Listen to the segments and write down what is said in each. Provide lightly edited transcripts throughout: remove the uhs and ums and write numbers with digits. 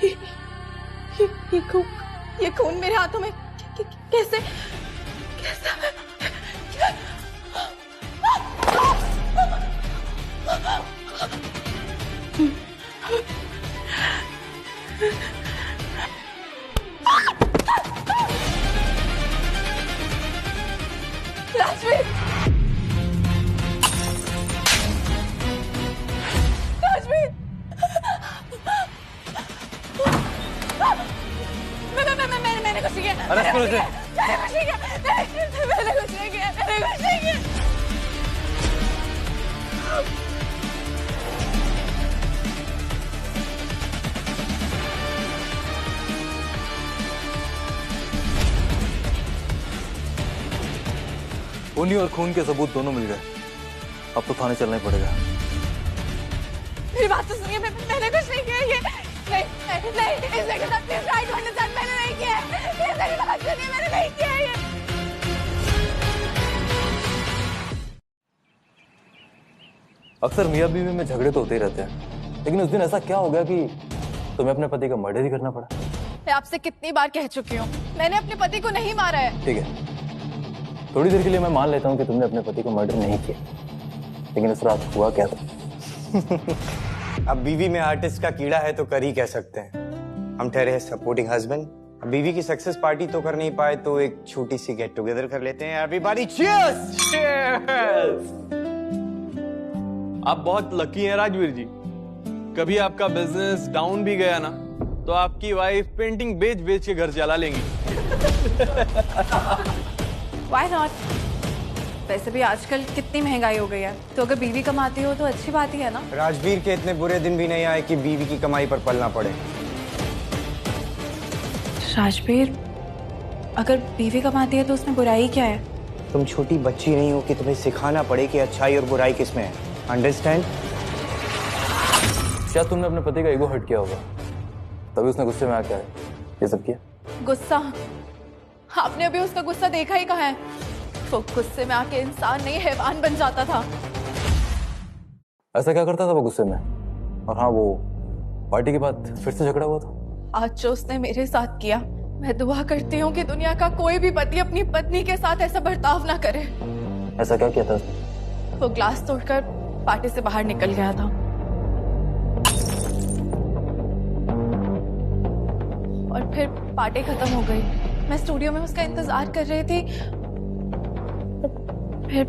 ये खून मेरे हाथों में कैसे कैसे राजवीर, राजवीर, मैंने कुछ नहीं किया। अरे सुनो इसे। मैंने कुछ नहीं किया। मैंने कुछ नहीं किया। मैंने कुछ नहीं किया। खूनी और खून के सबूत दोनों मिल गए। अब तो थाने चलना ही पड़ेगा। मेरी बात तो सुनिए, मैंने कुछ नहीं किया। ये नहीं, इस जगह साथ प्लीज ट्राई टू अंडरस्टैंड, मैंने नहीं किया। इस जगह बात सुनिए, मैंने नहीं किया ये। अक्सर मियां बीवी में झगड़े तो होते ही रहते हैं, लेकिन उस दिन ऐसा क्या हो गया कि तुम्हें अपने पति का मर्डर ही करना पड़ा? मैं आपसे कितनी बार कह चुकी हूँ, मैंने अपने पति को नहीं मारा है। ठीक है, थोड़ी देर के लिए मैं मान लेता हूँ कि तुमने अपने पति को मर्डर नहीं किया, लेकिन उस रात हुआ क्या था? अब बीवी में आर्टिस्ट का कीड़ा है तो कर ही कह सकते हैं। हम ठहरे हैं सपोर्टिंग हस्बैंड। अब बीवी की सक्सेस पार्टी तो कर नहीं पाए तो एक छोटी सी गेट टुगेदर कर लेते हैं। Everybody cheers! चीयर्स! आप बहुत लकी हैं राजवीर जी। कभी आपका बिजनेस डाउन भी गया ना तो आपकी वाइफ पेंटिंग बेच बेच के घर चला लेंगी। Why not? वैसे भी आजकल कितनी महंगाई हो गई है, तो अगर बीवी कमाती हो तो अच्छी बात ही है ना। राजवीर के इतने बुरे दिन भी नहीं आए कि बीवी की कमाई पर पलना पड़े। राजवीर, अगर बीवी कमाती है तो उसमें बुराई क्या है? तुम छोटी बच्ची नहीं हो कि तुम्हें सिखाना पड़े कि अच्छाई और बुराई किसमें है। अंडरस्टैंड? शायद तुमने अपने पति का ईगो हर्ट किया होगा, तभी उसने गुस्से में आके ये सब किया। गुस्सा? आपने अभी उसका गुस्सा देखा ही कहाँ है? वो गुस्से में आके इंसान नहीं हैवान बन जाता था। ऐसा क्या करता था वो गुस्से में? और हाँ, वो पार्टी के बाद फिर से झगड़ा हुआ था। आज जो उसने मेरे साथ किया, मैं दुआ करती हूँ कि दुनिया का कोई भी पति अपनी पत्नी के साथ ऐसा बर्ताव ना करे। ऐसा क्या किया था उसने? वो ग्लास तोड़कर पार्टी से बाहर निकल गया था और फिर पार्टी खत्म हो गई। मैं स्टूडियो में उसका इंतजार कर रही थी, फिर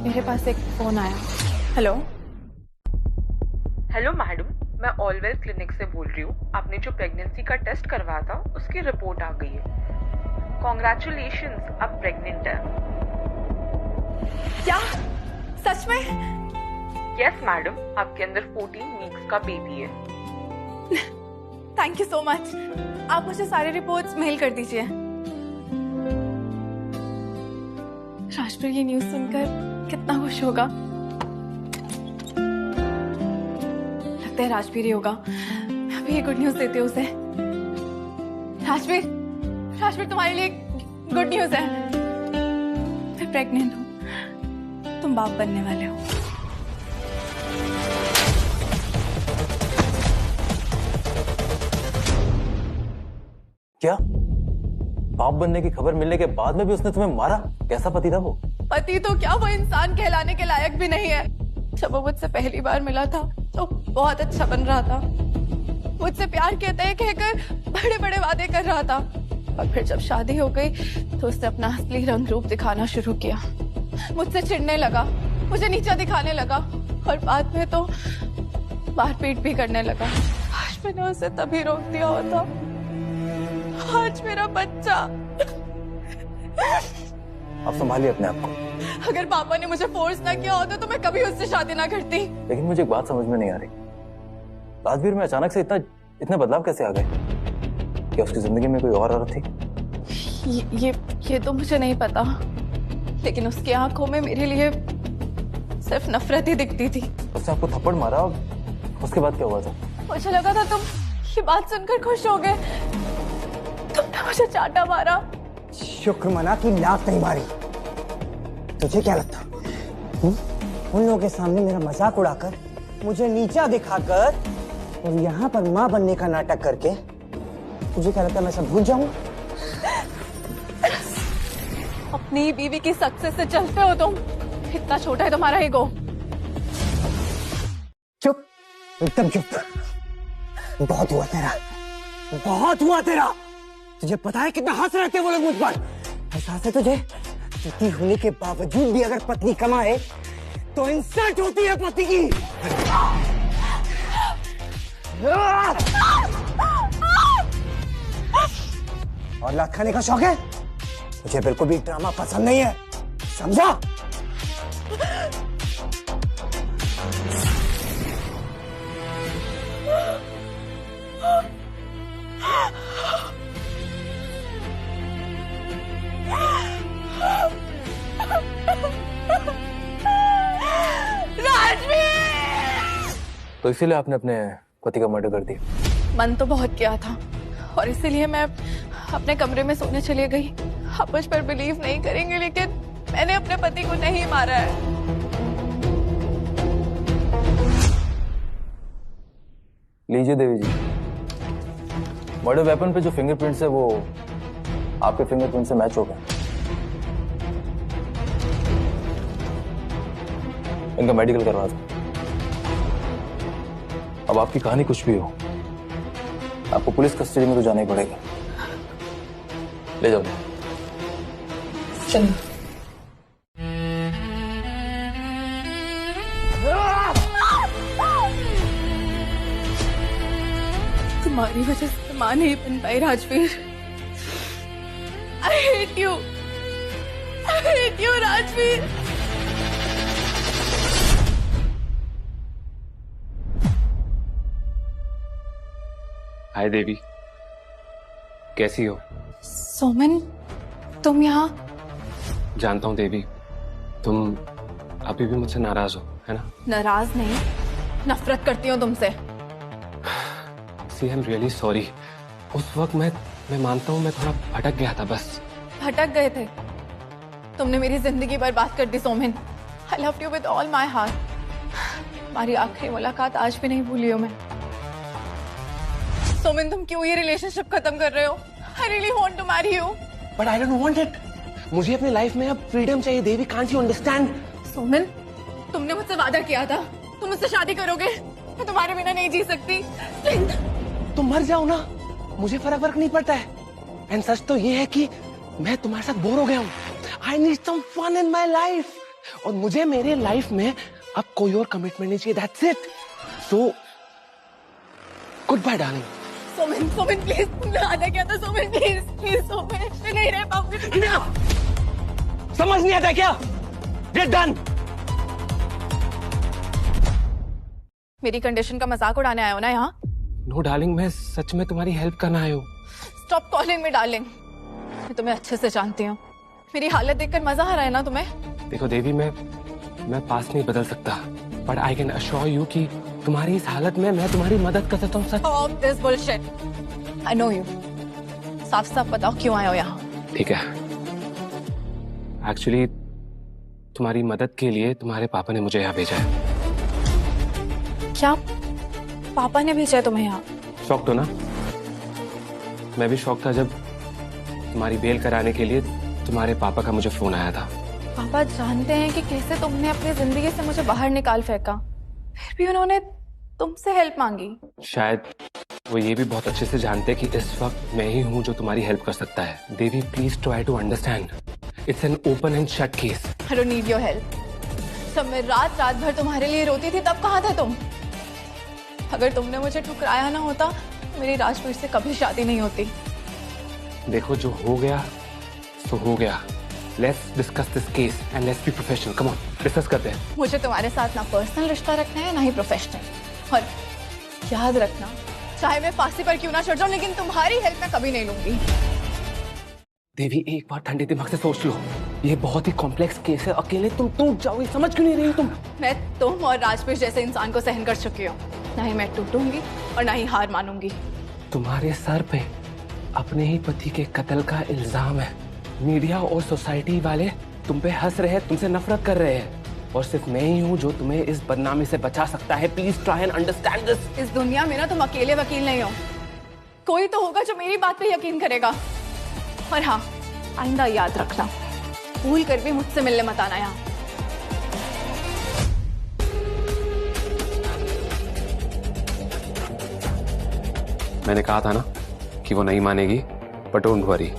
मेरे पास एक फोन आया। हेलो मैडम, मैं ऑलवेल क्लिनिक से बोल रही हूँ। आपने जो प्रेगनेंसी का टेस्ट करवाया था उसकी रिपोर्ट आ गई है। कॉन्ग्रेचुलेशंस, आप प्रेग्नेंट हैं। क्या? सच में? यस मैडम, आपके अंदर 14 वीक्स का बेबी है। Thank you so much. आप मुझे सारी रिपोर्ट्स मेल कर दीजिए। राजवीर ये न्यूज़ सुनकर कितना खुश होगा। लगता है राजवीर ही होगा। मैं अभी ये गुड न्यूज़ देती हूँ उसे। राजवीर, राजवीर तुम्हारे लिए गुड न्यूज़ है। मैं प्रेग्नेंट हूँ। तुम बाप बनने वाले हो। क्या? बाप बनने की खबर मिलने के बाद में भी उसने तुम्हें मारा? कैसा पति था वो? पति तो क्या, वो इंसान कहलाने के लायक भी नहीं है। जब वो मुझसे पहली बार मिला था तो बहुत अच्छा बन रहा था। मुझसे प्यार कहते हैं कहकर बड़े बड़े वादे कर रहा था, और फिर जब शादी हो गई तो उसने अपना असली रंग रूप दिखाना शुरू किया। मुझसे चिढ़ने लगा, मुझे नीचा दिखाने लगा, और बाद में तो मारपीट भी करने लगा। आज मैंने उसे तभी रोक दिया होता, आज मेरा बच्चा। आप संभालिए अपने आप को। अगर पापा ने मुझे फोर्स ना किया होता तो मैं कभी उससे शादी ना करती। लेकिन मुझे एक बात समझ में नहीं आ रही, राजवीर में अचानक से इतने बदलाव कैसे आ गए? क्या उसकी जिंदगी में कोई और औरत थी? ये तो मुझे नहीं पता, लेकिन उसकी आंखों में मेरे लिए सिर्फ नफरत ही दिखती थी। उसने आपको थप्पड़ मारा, उसके बाद क्या हुआ था? मुझे लगा था तुम ये बात सुनकर खुश हो गए, तुमने मुझे चाटा मारा। शुक्र मना कि लात नहीं मारी। तुझे क्या लगता उन लोगों के सामने मेरा मजाक उड़ाकर, मुझे नीचा दिखाकर और यहाँ पर माँ बनने का नाटक करके तुझे क्या लगता है मैं सब भूल जाऊं? अपनी बीवी की सक्सेस से चलते हो तुम। इतना छोटा है तुम्हारा ईगो। चुप, एकदम चुप। बहुत हुआ तेरा, बहुत हुआ तेरा। तुझे पता है कितना हंस रहे थे वो लोग मुझ पर। एहसास है तुझे? पति होने के बावजूद भी अगर पत्नी कमाए तो इंसल्ट होती है पति की। और लात खाने का शौक है? मुझे बिल्कुल भी ड्रामा पसंद नहीं है, समझा? तो इसीलिए आपने अपने पति का मर्डर कर दिया? मन तो बहुत किया था और इसीलिए मैं अपने कमरे में सोने चली गई। आप मुझ पर बिलीव नहीं करेंगे लेकिन मैंने अपने पति को नहीं मारा है। लीजिए देवी जी, मर्डर वेपन पे जो फिंगरप्रिंट्स है वो आपके फिंगरप्रिंट से मैच हो गए। इनका मेडिकल करवा दो। अब आपकी कहानी कुछ भी हो, आपको पुलिस कस्टडी में तो जाना ही पड़ेगा। ले जाओ। चलो। तुम्हारी वजह से मां नहीं बन पाई Rajveer. I hate you. I hate you, Rajveer. हाय देवी, कैसी हो? सोमन, तुम यहाँ? जानता हूँ देवी, तुम अभी भी मुझसे नाराज हो, है ना? नाराज नहीं, नफरत करती हूँ तुमसे। सी आई एम रियली सॉरी। उस वक्त मैं मानता हूँ मैं थोड़ा भटक गया था बस। भटक गए थे? तुमने मेरी जिंदगी बर्बाद कर दी Soman. I loved you with all my heart. हमारी आखिरी मुलाकात आज भी नहीं भूली हूँ मैं। सोमन, तुम क्यों ये रिलेशनशिप खत्म कर रहे हो? I really want to marry you. But I don't want it. मुझे अपनी लाइफ में अब फ्रीडम चाहिए देवी। Can't you understand? सोमन, तुमने मुझसे वादा किया था तुम मुझसे शादी करोगे। मैं तुम्हारे बिना नहीं जी सकती। तुम मर जाओ ना, मुझे फर्क नहीं पड़ता है। एंड सच तो ये है कि मैं तुम्हारे साथ बोर हो गया हूँ। I need some fun in my life, और मुझे मेरे लाइफ में अब कोई और कमिटमेंट नहीं चाहिए। That's it. So good bye darling. Soman, Soman please, तुमने वादा किया था। सोमन प्लीज, प्लीज सोमन, मैं नहीं रह पाऊंगी। समझ नहीं आता क्या? Get done. मेरी कंडीशन का मजाक उड़ाने आए हो ना यहाँ? नो डार्लिंग, मैं सच में तुम्हारी हेल्प करना आया हूँ। Stop calling me darling. मैं तुम्हें अच्छे से जानती हूँ। मेरी हालत देखकर मजा आ रहा है ना तुम्हें? देखो देवी, मैं पास नहीं बदल सकता, but I can assure you कि तुम्हारी इस हालत में मैं तुम्हारी मदद कर सकता हूँ। सच। Stop this bullshit. I know you. साफ साफ बताओ क्यों आए हो यहाँ? ठीक है, एक्चुअली तुम्हारी मदद के लिए तुम्हारे पापा ने मुझे यहाँ भेजा है। क्या पापा ने भेजा है तुम्हें यहाँ? शॉक तो ना? मैं भी शॉक था जब तुम्हारी बेल कराने के लिए तुम्हारे पापा का मुझे फोन आया था। पापा जानते हैं कि कैसे तुमने अपनी जिंदगी से मुझे बाहर निकाल फेंका, फिर भी उन्होंने तुमसे हेल्प मांगी। शायद वो ये भी बहुत अच्छे से जानते हैं कि इस वक्त मैं ही हूँ जो तुम्हारी हेल्प कर सकता है। Devi please try to understand, it's an open and shut case. I don't need your help. जब मैं रात रात भर तुम्हारे लिए रोती थी तब कहाँ थे तुम? अगर तुमने मुझे ठुकराया ना होता मेरी राजवीर से कभी शादी नहीं होती। देखो, जो हो गया सो हो गया। Let's discuss this case and let's be professional. Come on, discuss करते हैं। मुझे तुम्हारे साथ ना पर्सनल रिश्ता रखना है ना ही प्रोफेशनल। और याद रखना, चाहे मैं फांसी पर क्यों ना चढ़ जाऊं लेकिन तुम्हारी हेल्प मैं कभी नहीं लूंगी। देवी, एक बार ठंडे दिमाग से सोच लो, ये बहुत ही कॉम्प्लेक्स केस है। अकेले तुम टूट जाओगी, समझ क्यों नहीं रही तुम? मैं तुम और राजवीर जैसे इंसान को सहन कर चुकी हूँ। ना ही मैं टूटूंगी और ना ही हार मानूंगी। तुम्हारे सर पे अपने ही पति के कत्ल का इल्जाम है। मीडिया और सोसाइटी वाले तुम पे हंस रहे हैं, तुमसे नफरत कर रहे हैं। और सिर्फ मैं ही हूं जो तुम्हें इस बदनामी से बचा सकता है। Please try and understand this. इस दुनिया में ना तुम अकेले वकील नहीं हो, कोई तो होगा जो मेरी बात पे यकीन करेगा। और हाँ, आइंदा याद रखना, भूल कर भी मुझसे मिलने मत आना यहाँ। मैंने कहा था ना कि वो नहीं मानेगी, but don't worry,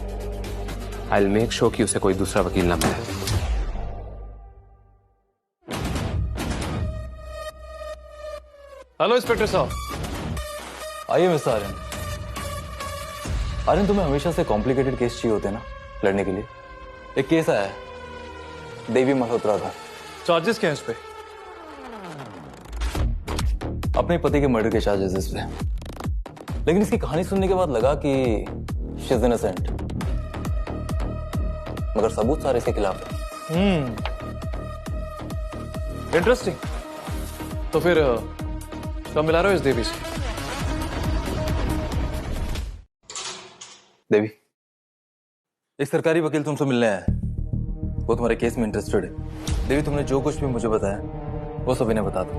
I will make sure कि उसे कोई दूसरा वकील ना मिले। हेलो इंस्पेक्टर साहब। आइए मिस्टर आर्यन। आर्यन, तुम्हें हमेशा से कॉम्प्लिकेटेड केस चाहिए होते हैं ना लड़ने के लिए। एक केस आया है, देवी मल्होत्रा का। चार्जेस क्या है इस पे? अपने पति के मर्डर के चार्जेस इस पे। लेकिन इसकी कहानी सुनने के बाद लगा कि शी इज इनोसेंट, मगर सबूत सारे इसके खिलाफ है। इंटरेस्टिंग। तो फिर कब मिला रहे हो इस देवी से? देवी, एक सरकारी वकील तुमसे मिलने आया है। वो तुम्हारे केस में इंटरेस्टेड है। देवी, तुमने जो कुछ भी मुझे बताया वो सब इन्हें बता दो।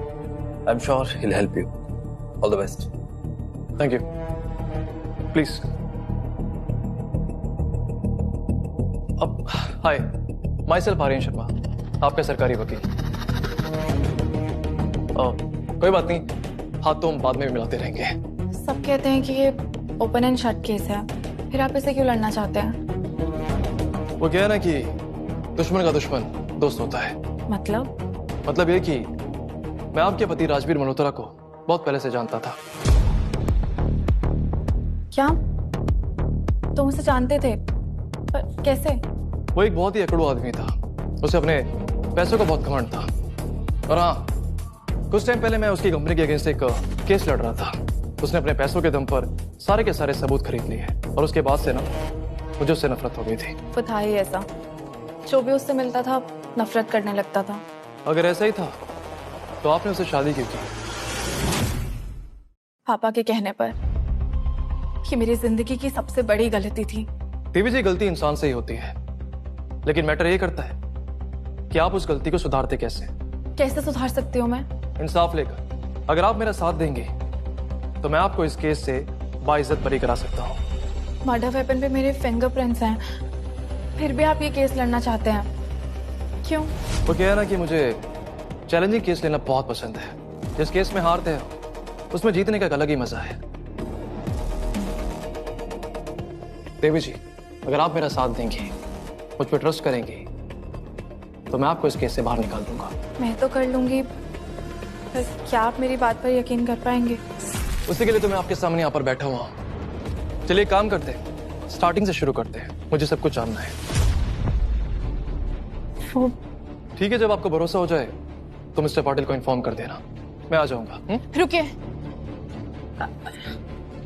I am sure he will help you. All the best. Thank you. Please. अब हाय, माई सेल्फ आर्यन शर्मा, आपका सरकारी वकील। कोई बात नहीं, हाथ तो हम बाद में भी मिलाते रहेंगे। सब कहते हैं कि ये ओपन एंड शट केस है, फिर आप इसे क्यों लड़ना चाहते हैं? वो क्या है ना कि दुश्मन का दुश्मन दोस्त होता है। मतलब ये कि मैं आपके पति राजवीर मल्होत्रा को बहुत पहले से जानता था। क्या तुम उसे जानते थे? पर कैसे? वो एक बहुत ही अकड़ू आदमी था। उसे अपने पैसों का बहुत घमंड था। और हाँ, कुछ टाइम पहले मैं उसकी कंपनी के अगेंस्ट एक केस लड़ रहा था। उसने अपने पैसों के दम पर सारे के सारे सबूत खरीद लिए और उसके बाद से ना मुझे उससे नफरत हो गई थी। वो था ही ऐसा, जो भी उससे मिलता था नफरत करने लगता था। अगर ऐसा ही था तो आपने उससे शादी क्यों की? पापा के कहने पर। ये मेरी जिंदगी की सबसे बड़ी गलती थी। देवी जी, गलती इंसान से ही होती है, लेकिन मैटर ये करता है कि आप उस गलती को सुधारते कैसे। कैसे सुधार सकती हूँ मैं? इंसाफ लेकर। अगर आप मेरा साथ देंगे तो मैं आपको इस केस से बाइज्जत बरी करा सकता हूँ। मर्डर वेपन पे मेरे फिंगरप्रिंट्स हैं, फिर भी आप ये केस लड़ना चाहते हैं, क्यों? वो क्या है ना कि मुझे चैलेंजिंग केस लेना बहुत पसंद है। जिस केस में हारते हैं उसमें जीतने का एक अलग ही मजा है। देवी जी, अगर आप मेरा साथ देंगे, मुझ पर ट्रस्ट करेंगे, तो मैं आपको इस केस से बाहर निकाल दूंगा। मैं तो कर लूंगी, पर क्या आप मेरी बात पर यकीन कर पाएंगे? उसी के लिए तो मैं आपके सामने यहाँ पर बैठा हुआ हूँ। चलिए काम करते हैं, स्टार्टिंग से शुरू करते हैं। मुझे सब कुछ जानना है। वो ठीक है, जब आपको भरोसा हो जाए तो मिस्टर पाटिल को इन्फॉर्म कर देना, मैं आ जाऊंगा। रुकिए,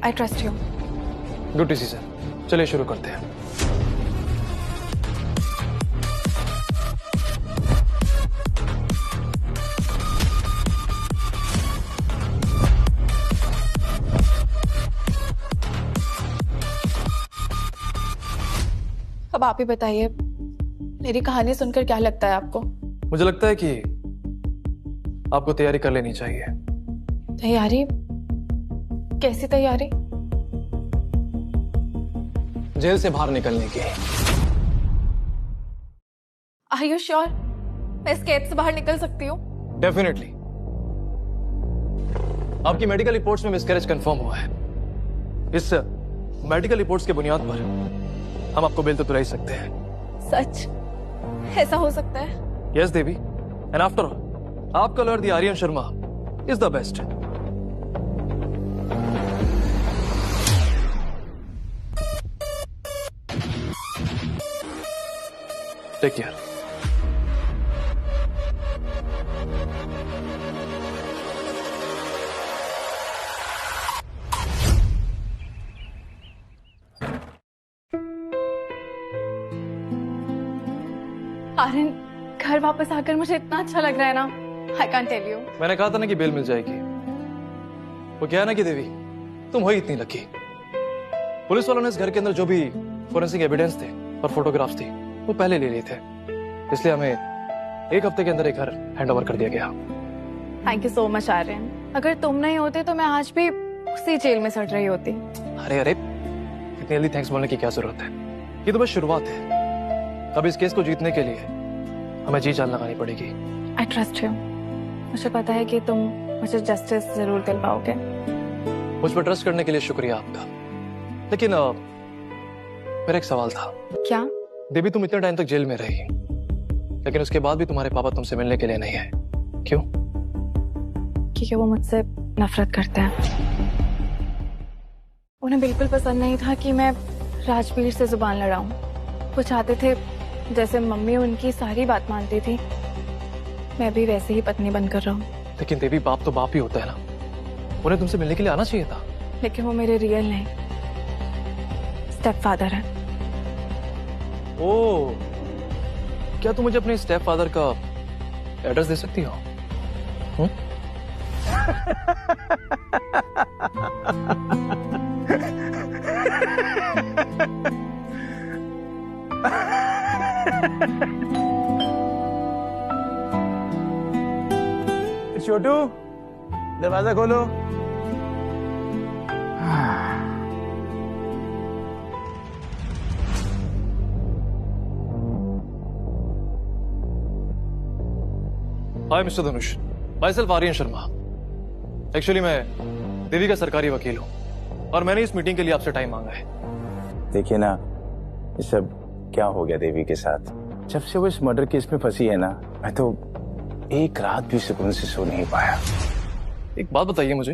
I trust you. Good decision. चलिए शुरू करते हैं। अब आप ही बताइए, मेरी कहानी सुनकर क्या लगता है आपको? मुझे लगता है कि आपको तैयारी कर लेनी चाहिए। तैयारी? कैसी तैयारी? जेल से बाहर निकलने की। आर यू श्योर मैं इस कैद से बाहर निकल सकती हूँ? डेफिनेटली। आपकी मेडिकल रिपोर्ट्स में मिसकैरेज कंफर्म हुआ है। इस मेडिकल रिपोर्ट्स के बुनियाद पर हम आपको बेल तो दिला ही सकते हैं। सच? ऐसा हो सकता है? Yes Devi, and after all आपका lawyer the Aryan Sharma is the best. Take care. Aryan, घर वापस आकर मुझे इतना अच्छा लग रहा है ना, आई कांट टेल यू। मैंने कहा था ना कि बेल मिल जाएगी। वो क्या है ना कि देवी, तुम हो ही इतनी लकी। पुलिस वालों ने इस घर के अंदर जो भी फोरेंसिक एविडेंस थे और फोटोग्राफ्स थी वो पहले ले लिए थे, इसलिए हमें 1 हफ्ते के अंदर एक घर हैंड ओवर कर दिया गया। Thank you so much Aryan. अगर तुम नहीं होते तो मैं आज भी उसी जेल में सड़ रही होती। अरे अरे, इतनी जल्दी थैंक्स बोलने की क्या जरूरत है? ये तो बस शुरुआत है। अब इस केस को जीतने के लिए हमें जी जान लगानी पड़ेगी। I trust you. मुझे पता है कि तुम मुझे जस्टिस जरूर दिलवाओगे। मुझ पर ट्रस्ट करने के लिए शुक्रिया आपका। लेकिन मेरा एक सवाल था। क्या? देवी, तुम इतने टाइम तक जेल में रही, लेकिन उसके बाद भी तुम्हारे पापा तुमसे मिलने के लिए नहीं आए, क्यों? क्योंकि वो मुझसे नफरत करते हैं। उन्हें बिल्कुल पसंद नहीं था कि मैं राजवीर से जुबान लड़ाऊं। वो चाहते थे जैसे मम्मी उनकी सारी बात मानती थी, मैं भी वैसे ही पत्नी बनकर रहूं। लेकिन देवी, बाप तो बाप ही होता है ना। उन्हें तुमसे मिलने के लिए आना चाहिए था। लेकिन वो मेरे रियल नहीं, स्टेप फादर है। ओह, क्या तुम मुझे अपने स्टेप फादर का एड्रेस दे सकती हो? छोटू, दरवाजा खोलो। Hi mister Dhanush, my self Aryan Sharma. Actually मैं देवी का सरकारी वकील हूं और मैंने इस मीटिंग के लिए आपसे टाइम मांगा है। देखिए ना, ये सब क्या हो गया देवी के साथ। जब से वो इस मर्डर केस में फंसी है ना, मैं तो एक रात भी सुकून से सो नहीं पाया। एक बात बताइए मुझे,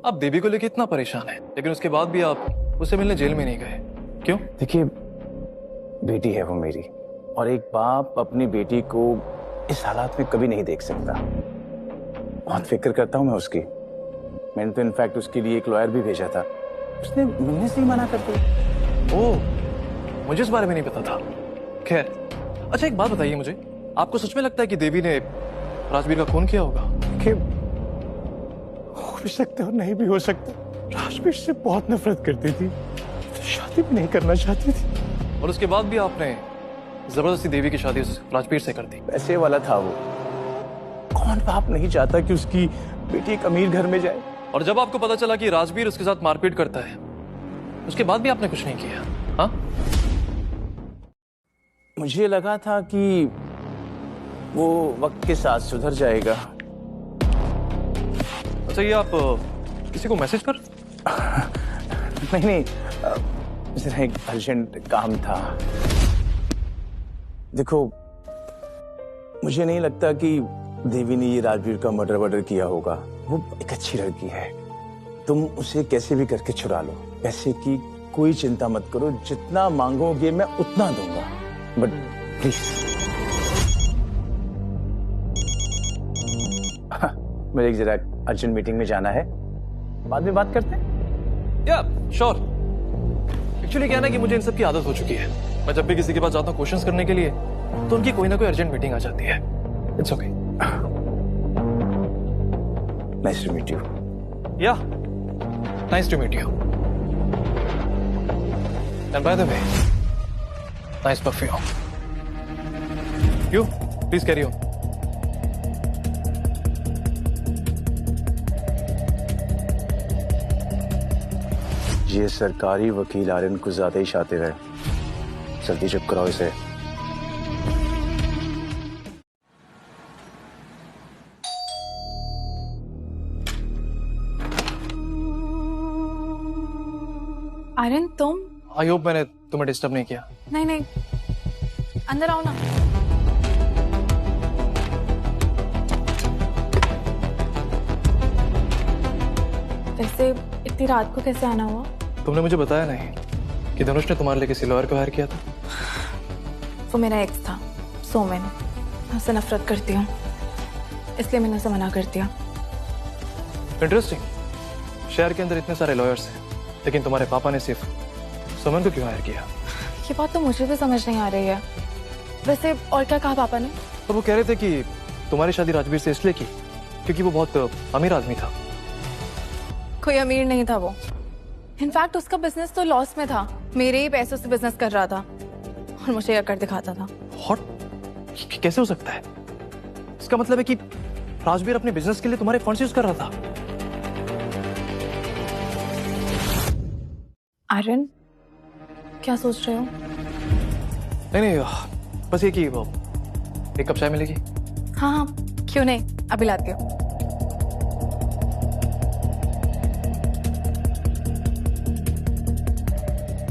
आप देवी को लेकर इतना परेशान है, लेकिन उसके बाद भी आप उससे मिलने जेल में नहीं गए, क्यों? देखिए, बेटी है वो मेरी, और एक बाप अपनी बेटी को इस हालात में कभी नहीं देख सकता। बहुत फिक्र करता हूं मैं उसकी। मैंने तो इनफैक्ट उसके लिए एक लॉयर भी भेजा था, उसने मिलने से ही मना कर दिया। ओह, मुझे इस बारे में नहीं पता था। खैर, अच्छा एक बात बताइए मुझे, आपको सच में लगता है कि देवी ने राजवीर का खून किया होगा? देखिए, हो भी सकता और नहीं भी हो सकता। राजवीर से बहुत नफरत करती थी, शादी भी नहीं करना चाहती थी, और उसके बाद भी आपने जबरदस्ती देवी की शादी राजवीर से कर दी। पैसे वाला था वो। कौन बाप नहीं चाहता कि उसकी बेटी एक अमीर घर में जाए। और जब आपको पता चला कि राजवीर उसके साथ मारपीट करता है, उसके बाद भी आपने कुछ नहीं किया? हाँ, मुझे लगा था कि वो वक्त के साथ सुधर जाएगा। अच्छा, ये आप किसी को मैसेज कर? नहीं, जरा एक अर्जेंट काम था। देखो, मुझे नहीं लगता कि देवी ने ये राजवीर का मर्डर किया होगा। वो एक अच्छी लड़की है, तुम उसे कैसे भी करके छुड़ा लो। पैसे की कोई चिंता मत करो, जितना मांगोगे मैं उतना दूंगा, बट प्लीज। मेरे एक जरा अर्जेंट मीटिंग में जाना है, बाद में बात करते हैं। या श्योर। एक्चुअली क्या है ना कि मुझे इन सब की आदत हो चुकी है। मैं जब भी किसी के पास जाता हूँ क्वेश्चंस करने के लिए, तो उनकी कोई ना कोई अर्जेंट मीटिंग आ जाती है। It's okay. Nice to meet you. Yeah, nice to meet you. And by the way, nice perfume. You please carry on. ये सरकारी वकील आर्यन कुछ ज्यादा ही शातिर है। जल्दी चुप कराओ इसे। आर्यन, तुम? आई होप मैंने तुम्हें डिस्टर्ब नहीं किया। नहीं नहीं, अंदर आओ ना। वैसे इतनी रात को कैसे आना हुआ? तुमने मुझे बताया नहीं कि धनुष ने तुम्हारे लिए किसी लॉयर को हायर किया था? वो मेरा एक्स था, सोमेन। मैं उससे नफरत करती हूँ, इसलिए मैंने उसे मना कर दिया। इंटरेस्टिंग। शहर के अंदर इतने सारे लॉयर्स हैं, लेकिन तुम्हारे पापा ने सिर्फ सोमेन को क्यों हायर किया? ये बात तो मुझे भी समझ नहीं आ रही है। वैसे और क्या कहा पापा ने? तो वो कह रहे थे कि तुम्हारी शादी राजवीर से इसलिए की क्योंकि वो बहुत अमीर आदमी था। कोई अमीर नहीं था वो। इनफैक्ट उसका बिजनेस तो लॉस में था। मेरे ही पैसों से बिजनेस कर रहा था और मुझे अकड़ दिखाता था। हॉट? कैसे हो सकता है? इसका मतलब है कि राजवीर अपने बिजनेस के लिए तुम्हारे फंड्स यूज कर रहा था। आर्यन, क्या सोच रहे हो? नहीं, बस ये कि वो एक कप चाय मिलेगी? हाँ हाँ, क्यों नहीं, अभी लाती हूँ।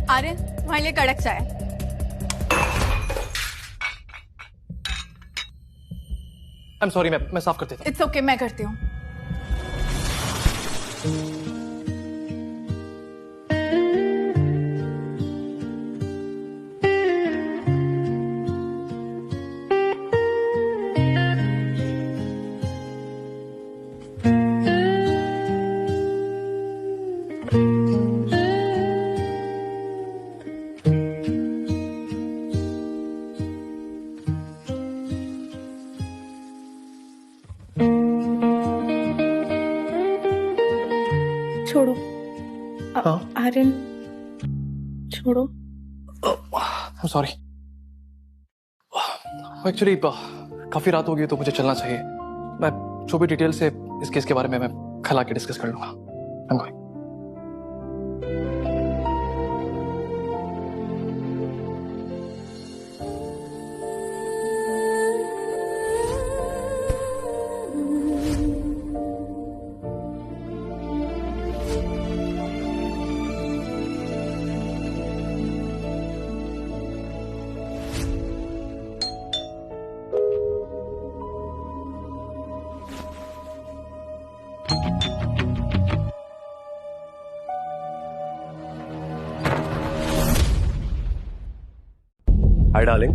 आर्यन, तुम्हारे लिए कड़क चाय। आई एम सॉरी, मैं साफ कर देता हूँ। इट्स ओके, मैं करती हूँ। छोड़ो। हाँ? आर्यन, छोड़ो। सॉरी, एक्चुअली काफी रात हो गई तो मुझे चलना चाहिए। मैं जो भी डिटेल से इस केस के बारे में मैं कल आके डिस्कस कर लूंगा। I'm going. Hi darling.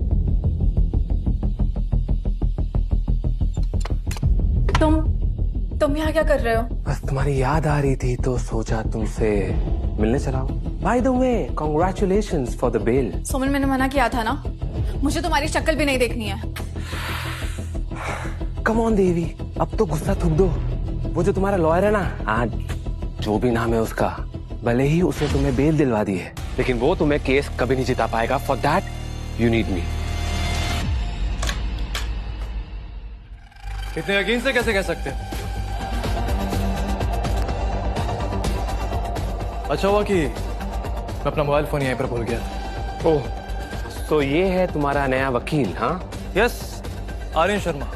तुम यहाँ क्या कर रहे हो? बस तुम्हारी याद आ रही थी तो सोचा तुमसे मिलने चला हूँ। By the way, congratulations for the bail. Soman, मैंने मना किया था ना, मुझे तुम्हारी शक्ल भी नहीं देखनी है। कम ऑन देवी, अब तो गुस्सा थूक दो। वो जो तुम्हारा लॉयर है ना, आज जो भी नाम है उसका, भले ही उसने तुम्हें बेल दिलवा दी है, लेकिन वो तुम्हें केस कभी नहीं जिता पाएगा। For that you need me. इतने यकीन से कैसे कह सकते हैं? अच्छा हुआ कि मैं अपना मोबाइल फोन यहीं पर भूल गया था। ओह, तो ये है तुम्हारा नया वकील? हाँ, यस, आर्यन शर्मा।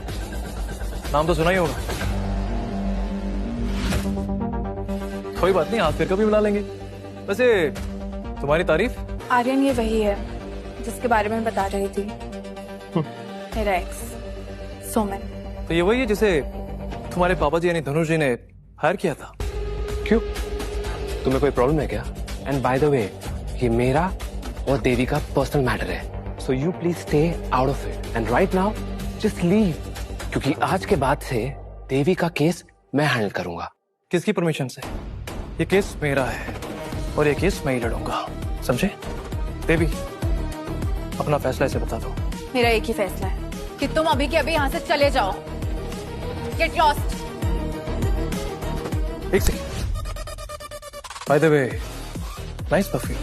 नाम तो सुना ही होगा। कोई बात नहीं, आज फिर कभी बुला लेंगे। वैसे तुम्हारी तारीफ? आर्यन, ये वही है जिसके बारे में बता रही थी, मेरा एक्स सोमन। तो ये वही है जिसे तुम्हारे पापा जी यानी धनुष जी ने हायर किया था? क्यों, तुम्हें कोई प्रॉब्लम है क्या? एंड बाय द वे, ये मेरा और देवी का पर्सनल मैटर है, so you please stay out of it and right now just leave, क्योंकि आज के बाद से देवी का केस मैं हैंडल करूंगा। किसकी परमिशन से? ये केस मेरा है और ये केस मैं ही लड़ूंगा, समझे? देवी, अपना फैसला इसे बता दो। मेरा एक ही फैसला है कि तुम अभी के अभी यहाँ से चले जाओ। Get lost. एक second. By the way, nice perfume.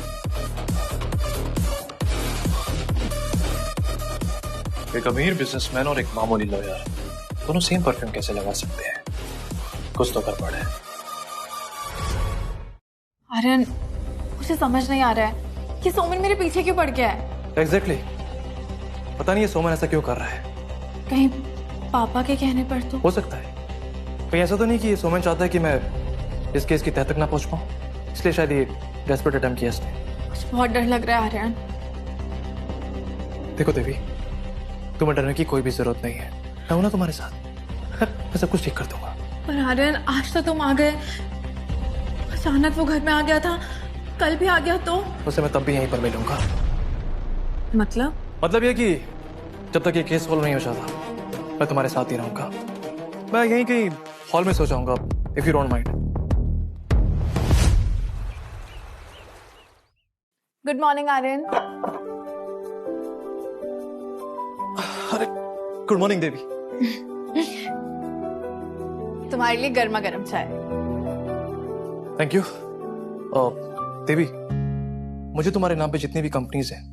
एक अमीर बिजनेसमैन और एक मामूली लॉयर दोनों सेम परफ्यूम कैसे लगा सकते हैं? कुछ तो गड़बड़ है। आर्यन, मुझे समझ नहीं आ रहा है कि सोमन मेरे पीछे क्यों पड़ गया है। एग्जैक्टली, पता नहीं ये सोमन ऐसा क्यों कर रहा है। कहीं पापा के कहने पर तो? हो सकता है। कहीं ऐसा तो नहीं कि ये सोमन चाहता है कि मैं इस केस की तह तक ना पहुंच पाऊं, इसलिए शायद ये डेस्परेट अटेम्प्ट किया इसने। मुझे बहुत डर लग रहा है आर्यन। देखो देवी, तुम्हें डरने की कोई भी जरूरत नहीं है, मैं हूं ना तुम्हारे साथ। मैं सब कुछ ठीक कर दूंगा। पर आर्यन, आज तो तुम आ गए, अचानक वो घर में आ गया था, कल भी आ गया तो? उसे मैं तब भी यहीं पर मिलूंगा। मतलब ये कि जब तक ये केस सॉल्व नहीं हो जाता मैं तुम्हारे साथ ही रहूंगा। मैं यहीं कहीं हॉल में सो जाऊंगा, if you don't mind. Good morning Aryan. अरे गुड मॉर्निंग देवी। तुम्हारे लिए गर्मा गर्म चाय। Thank you. देवी, मुझे तुम्हारे नाम पे जितनी भी कंपनीज हैं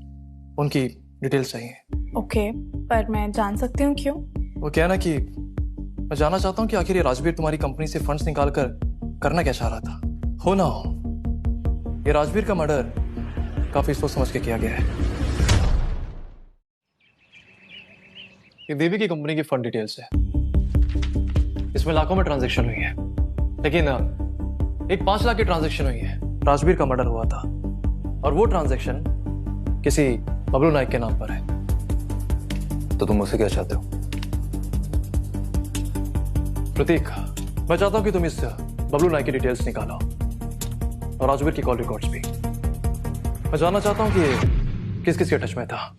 उनकी डिटेल्स चाहिए। ओके, पर मैं जान सकती हूँ क्यों? वो क्या है ना कि मैं जानना चाहता हूँ कि आखिर ये राजवीर तुम्हारी कंपनी से फंड्स निकाल कर करना क्या चाह रहा था। हो ना हो, ये राजवीर का मर्डर काफी सोच समझ के किया गया है। ये देवी की कंपनी की फंड डिटेल्स है। इसमें लाखों में ट्रांजैक्शन हुई है, लेकिन एक 5 लाख की ट्रांजैक्शन हुई है। राजवीर का मर्डर हुआ था और वो ट्रांजैक्शन किसी बबलू नाइक के नाम पर है। तो तुम मुझसे क्या चाहते हो? प्रतीक, मैं चाहता हूं कि तुम इस बबलू नाइक की डिटेल्स निकालो और राजवीर की कॉल रिकॉर्ड्स भी। मैं जानना चाहता हूं कि ये किस किस के टच में था।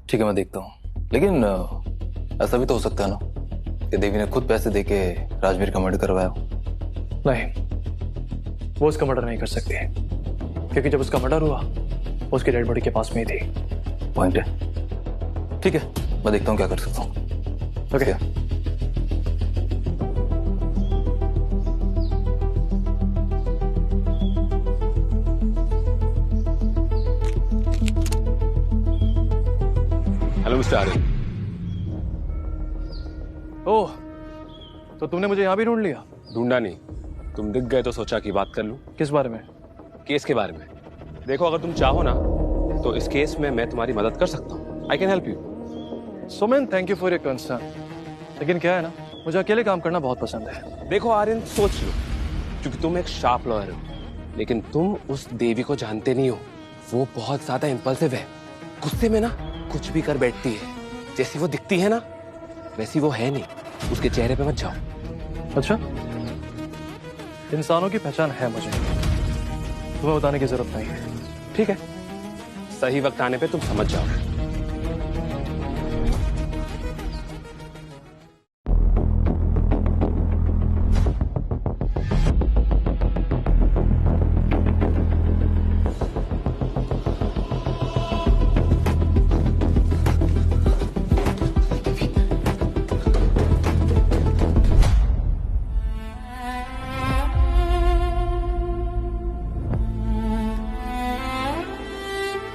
ठीक है, मैं देखता हूँ, लेकिन ऐसा भी तो हो सकता है ना कि देवी ने खुद पैसे देके राजवीर का मर्डर करवाया हो। नहीं, वो उसका मर्डर नहीं कर सकती, क्योंकि जब उसका मर्डर हुआ उसकी डेड बॉडी के पास में ही थी। पॉइंट है। ठीक है, मैं देखता हूँ क्या कर सकता हूँ। ओके। Hello mister Aryan. ओह, तो तुमने मुझे यहाँ भी ढूंढ लिया? ढूंढा नहीं, तुम दिख गए तो सोचा कि बात कर लूं। किस बारे में? केस के बारे में। देखो, अगर तुम चाहो ना तो इस केस में मैं तुम्हारी मदद कर सकता हूँ। I can help you. Suman, thank you for your concern, लेकिन क्या है ना, मुझे अकेले काम करना बहुत पसंद है। देखो आर्यन, सोच लो, क्योंकि तुम एक शार्प लॉयर हो, लेकिन तुम उस देवी को जानते नहीं हो। वो बहुत ज्यादा इंपल्सिव है, गुस्से में ना कुछ भी कर बैठती है। जैसी वो दिखती है ना वैसी वो है नहीं। उसके चेहरे पे मत जाओ। अच्छा, इंसानों की पहचान है मुझे, तुम्हें बताने की जरूरत नहीं है। ठीक है, सही वक्त आने पे तुम समझ जाओगे।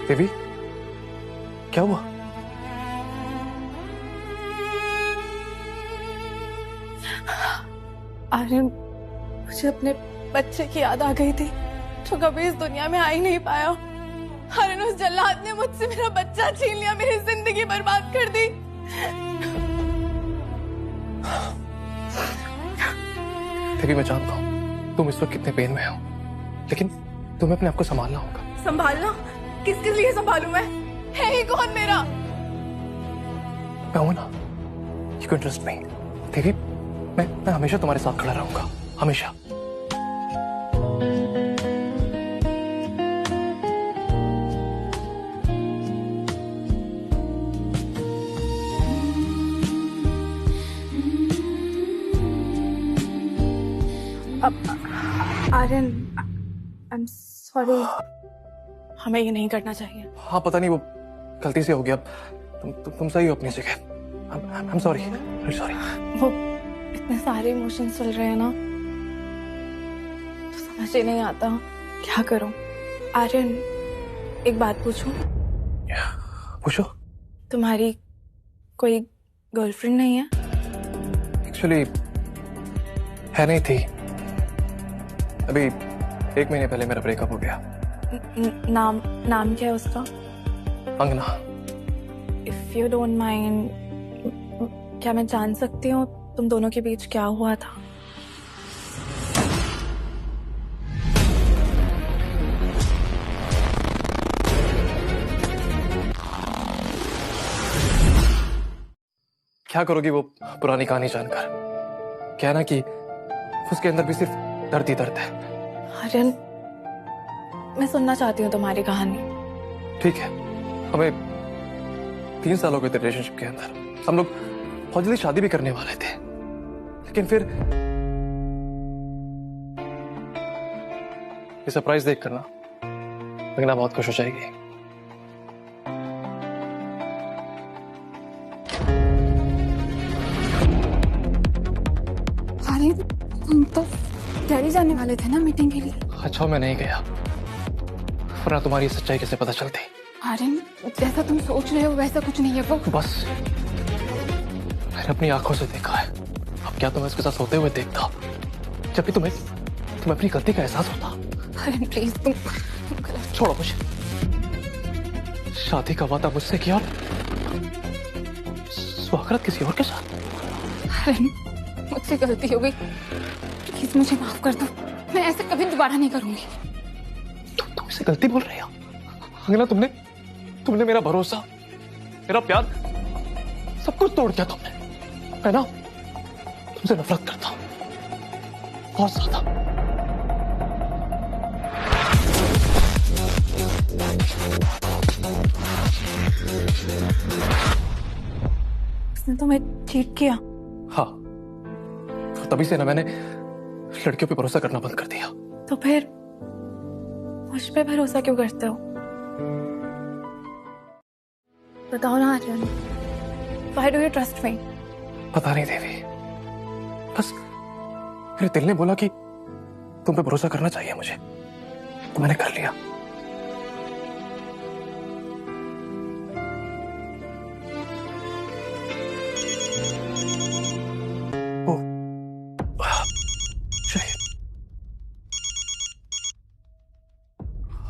देवी, क्या हुआ? आर्यन, मुझे अपने बच्चे की याद आ गई थी जो कभी इस दुनिया में आ ही नहीं पाया। आर्यन, उस जल्लाद ने मुझसे मेरा बच्चा छीन लिया, मेरी जिंदगी बर्बाद कर दी। देवी, मैं जानता हूँ तुम इस वक्त कितने पेन में हो, लेकिन तुम्हें अपने आप को संभालना होगा। संभालना? किसके लिए संभालूं मैं? है ही कौन मेरा? मैं हूं ना, यू कैन ट्रस्ट मी। देवी, मैं हमेशा तुम्हारे साथ खड़ा रहूंगा, हमेशा। आर्यन, आई एम सॉरी, हमें ये नहीं करना चाहिए। हाँ, पता नहीं, वो गलती से हो गया। तुम सही हो अपनी जगह। I am sorry, sorry. वो इतने सारे इमोशंस चल रहे हैं ना, तो समझ ही नहीं आता क्या करूं। आर्यन, एक बात पूछूं? पूछो। तुम्हारी कोई गर्लफ्रेंड नहीं है? एक्चुअली है नहीं थी, अभी 1 महीने पहले मेरा ब्रेकअप हो गया। नाम क्या है उसका? अंगना। इफ यू डोंट माइंड, क्या मैं जान सकती हूँ तुम दोनों के बीच क्या हुआ था? क्या करोगी वो पुरानी कहानी जानकर? क्या है ना कि उसके अंदर भी सिर्फ दर्द ही दर्द है। आर्यन, मैं सुनना चाहती हूँ तुम्हारी कहानी। ठीक है, हमें 3 साल हो गए थे रिलेशनशिप के अंदर। हम लोग बहुत जल्दी शादी भी करने वाले थे, लेकिन फिर ये सरप्राइज देख कर ना लगना बहुत खुश हो जाएगी। अरे तुम तो दिल्ली जाने वाले थे ना मीटिंग के लिए। अच्छा मैं नहीं गया, वरना तुम्हारी सच्चाई कैसे पता चलती। आर्यन, जैसा तुम सोच रहे हो वैसा कुछ नहीं है वो। बस मैंने अपनी आंखों से देखा है। अब क्या तुम्हें उसके साथ सोते हुए देखता जब भी तुम्हें अपनी गलती का एहसास होता। आर्यन प्लीज तुम छोड़ो मुझे। शादी का वादा मुझसे किया, स्वागत किसी और के साथ। आर्यन, मुझसे गलती हो गई, प्लीज मुझे माफ कर दो। मैं ऐसे कभी दोबारा नहीं करूंगी। तुम इसे गलती बोल रही हो अंगना? तुमने मेरा भरोसा, मेरा प्यार, सब कुछ तोड़ दिया तुमने, है ना? तुमसे नफरत करता हूं बहुत ज्यादा। उसने तुम्हें चीट किया? हाँ, तभी से ना मैंने लड़कियों पे भरोसा करना बंद कर दिया। तो फिर मुझ पे भरोसा क्यों करते हो? बताओ ना Aryan, Why do you trust me? पता नहीं देवी, बस मेरे दिल ने बोला कि तुम पे भरोसा करना चाहिए मुझे, तो मैंने कर लिया।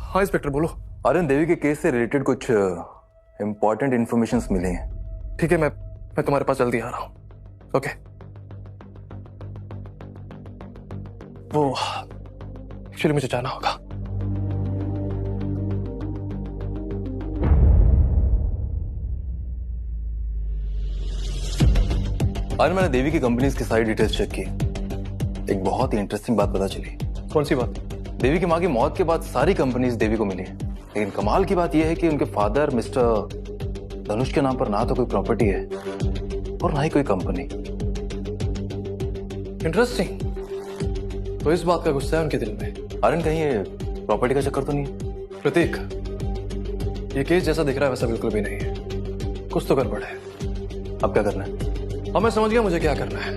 हाँ इंस्पेक्टर बोलो। आर्यन, देवी के केस से रिलेटेड कुछ इंपॉर्टेंट इंफॉर्मेशन मिली हैं। ठीक है, मैं तुम्हारे पास जल्दी आ रहा हूं। ओके। वो एक्चुअली मुझे जाना होगा। आर्यन, मैंने देवी की कंपनीज की सारी डिटेल्स चेक की। एक बहुत ही इंटरेस्टिंग बात पता चली। कौन सी बात? देवी की मां की मौत के बाद सारी कंपनीज देवी को मिली, लेकिन कमाल की बात यह है कि उनके फादर मिस्टर धनुष के नाम पर ना तो कोई प्रॉपर्टी है और ना ही कोई कंपनी। इंटरेस्टिंग। तो इस बात का गुस्सा है उनके दिल में। आर्यन, कहीं ये प्रॉपर्टी का चक्कर तो नहीं है? प्रतीक, ये केस जैसा दिख रहा है वैसा बिल्कुल भी नहीं है। कुछ तो गड़बड़ है। अब क्या करना है? हाँ मैं समझ गया मुझे क्या करना है।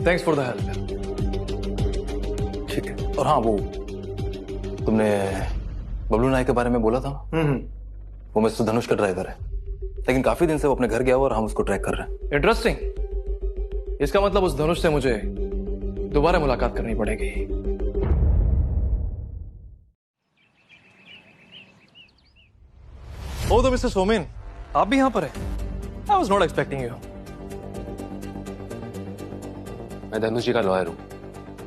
Thanks for the help. ठीक है। और हाँ, वो तुमने बबलू नायक के बारे में बोला था। वो मिस्टर धनुष का ड्राइवर है, लेकिन काफी दिन से वो अपने घर गया हुआ और हम उसको ट्रैक कर रहे हैं। इंटरेस्टिंग। इसका मतलब उस धनुष से मुझे दोबारा मुलाकात करनी पड़ेगी। ओ तो मिस्टर सोमेन, आप भी यहां पर हैं? I was not expecting you. मैं धनुष जी का लॉयर हूँ,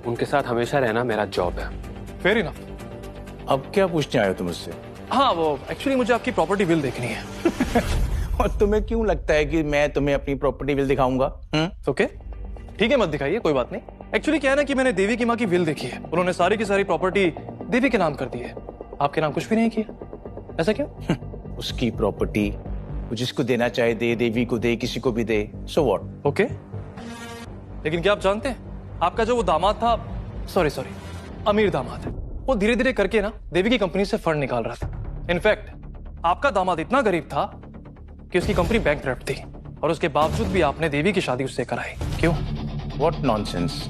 उनके साथ हमेशा रहना मेरा जॉब है। Fair enough. अब क्या पूछने आए हो तुम मुझसे? हाँ, वो एक्चुअली मुझे आपकी प्रॉपर्टी बिल देखनी है। और तुम्हें क्यों लगता है कि मैं तुम्हें अपनी प्रॉपर्टी बिल दिखाऊंगा? ओके, ठीक है, मत दिखाइए, कोई बात नहीं। एक्चुअली क्या है ना कि मैंने देवी की माँ की विल देखी है। उन्होंने सारी की सारी प्रॉपर्टी देवी के नाम कर दी है, आपके नाम कुछ भी नहीं किया। ऐसा क्यों? उसकी प्रॉपर्टी जिसको देना चाहे दे, देवी को दे, किसी को भी दे, सो व्हाट? ओके, लेकिन क्या आप जानते हैं आपका जो वो दामाद था, सॉरी अमीर दामाद है, वो धीरे धीरे करके ना देवी की कंपनी से फंड निकाल रहा था। इनफैक्ट आपका दामाद इतना गरीब था कि उसकी कंपनी बैंकक्रप्ट थी, और उसके बावजूद भी आपने देवी की शादी उससे कराई। क्यों? व्हाट नॉनसेंस,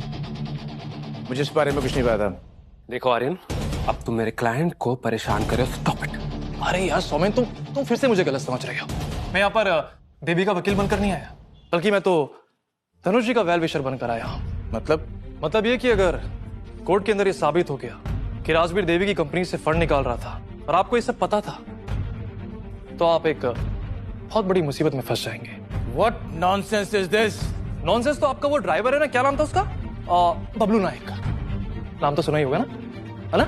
मुझे इस बारे में कुछ नहीं पता। देखो आर्यन, अब तुम मेरे क्लाइंट को परेशान करे, स्टॉप इट। अरे यार सौमेन, तुम फिर से मुझे गलत समझ रहे हो। मैं यहाँ पर देवी का वकील बनकर नहीं आया, बल्कि मैं तो धनुष जी का वेल विशर बनकर आया हूँ। मतलब ये कि अगर कोर्ट के अंदर ये साबित हो गया कि राजवीर देवी की कंपनी से फंड निकाल रहा था और आपको ये सब पता था, तो आप एक बहुत बड़ी मुसीबत में फंस जाएंगे। What nonsense is this? Nonsense तो आपका वो ड्राइवर है ना, क्या नाम था उसका? बबलू नायक का नाम तो सुना ही होगा ना, है ना?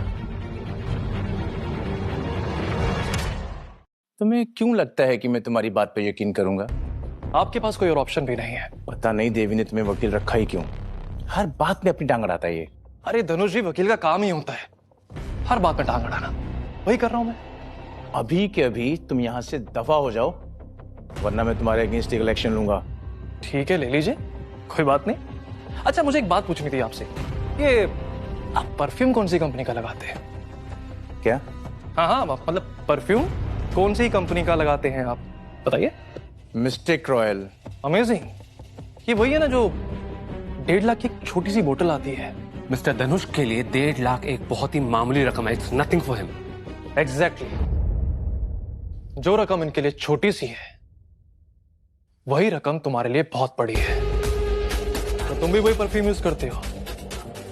तुम्हें क्यों लगता है कि मैं तुम्हारी बात पे यकीन करूंगा? आपके पास कोई और ऑप्शन भी नहीं है। पता नहीं देवी ने तुम्हें वकील रखा ही क्यों? हर बात में अपनी टांग अड़ाता है ये। अरे धनुष जी, वकील का काम ही होता है हर बात में टांग अड़ाना, वही कर रहा हूं मैं। अभी के अभी तुम यहाँ से दफा हो जाओ, वरना मैं तुम्हारे अगेंस्ट एक इलेक्शन लूंगा। ठीक है, ले लीजिए, कोई बात नहीं। अच्छा, मुझे एक बात पूछनी थी आपसे, ये आप परफ्यूम कौन सी कंपनी का लगाते हैं? क्या? हाँ हाँ, मतलब परफ्यूम कौन सी कंपनी का लगाते हैं आप, बताइए। Mistake royal. अमेजिंग। ये वही है ना जो 1.5 लाख की एक छोटी सी बोतल आती है। मिस्टर धनुष के लिए 1.5 लाख एक बहुत ही मामूली रकम है। It's nothing for him. Exactly. जो रकम इनके लिए छोटी सी है वही रकम तुम्हारे लिए बहुत बड़ी है। तो तुम भी वही परफ्यूम यूज करते हो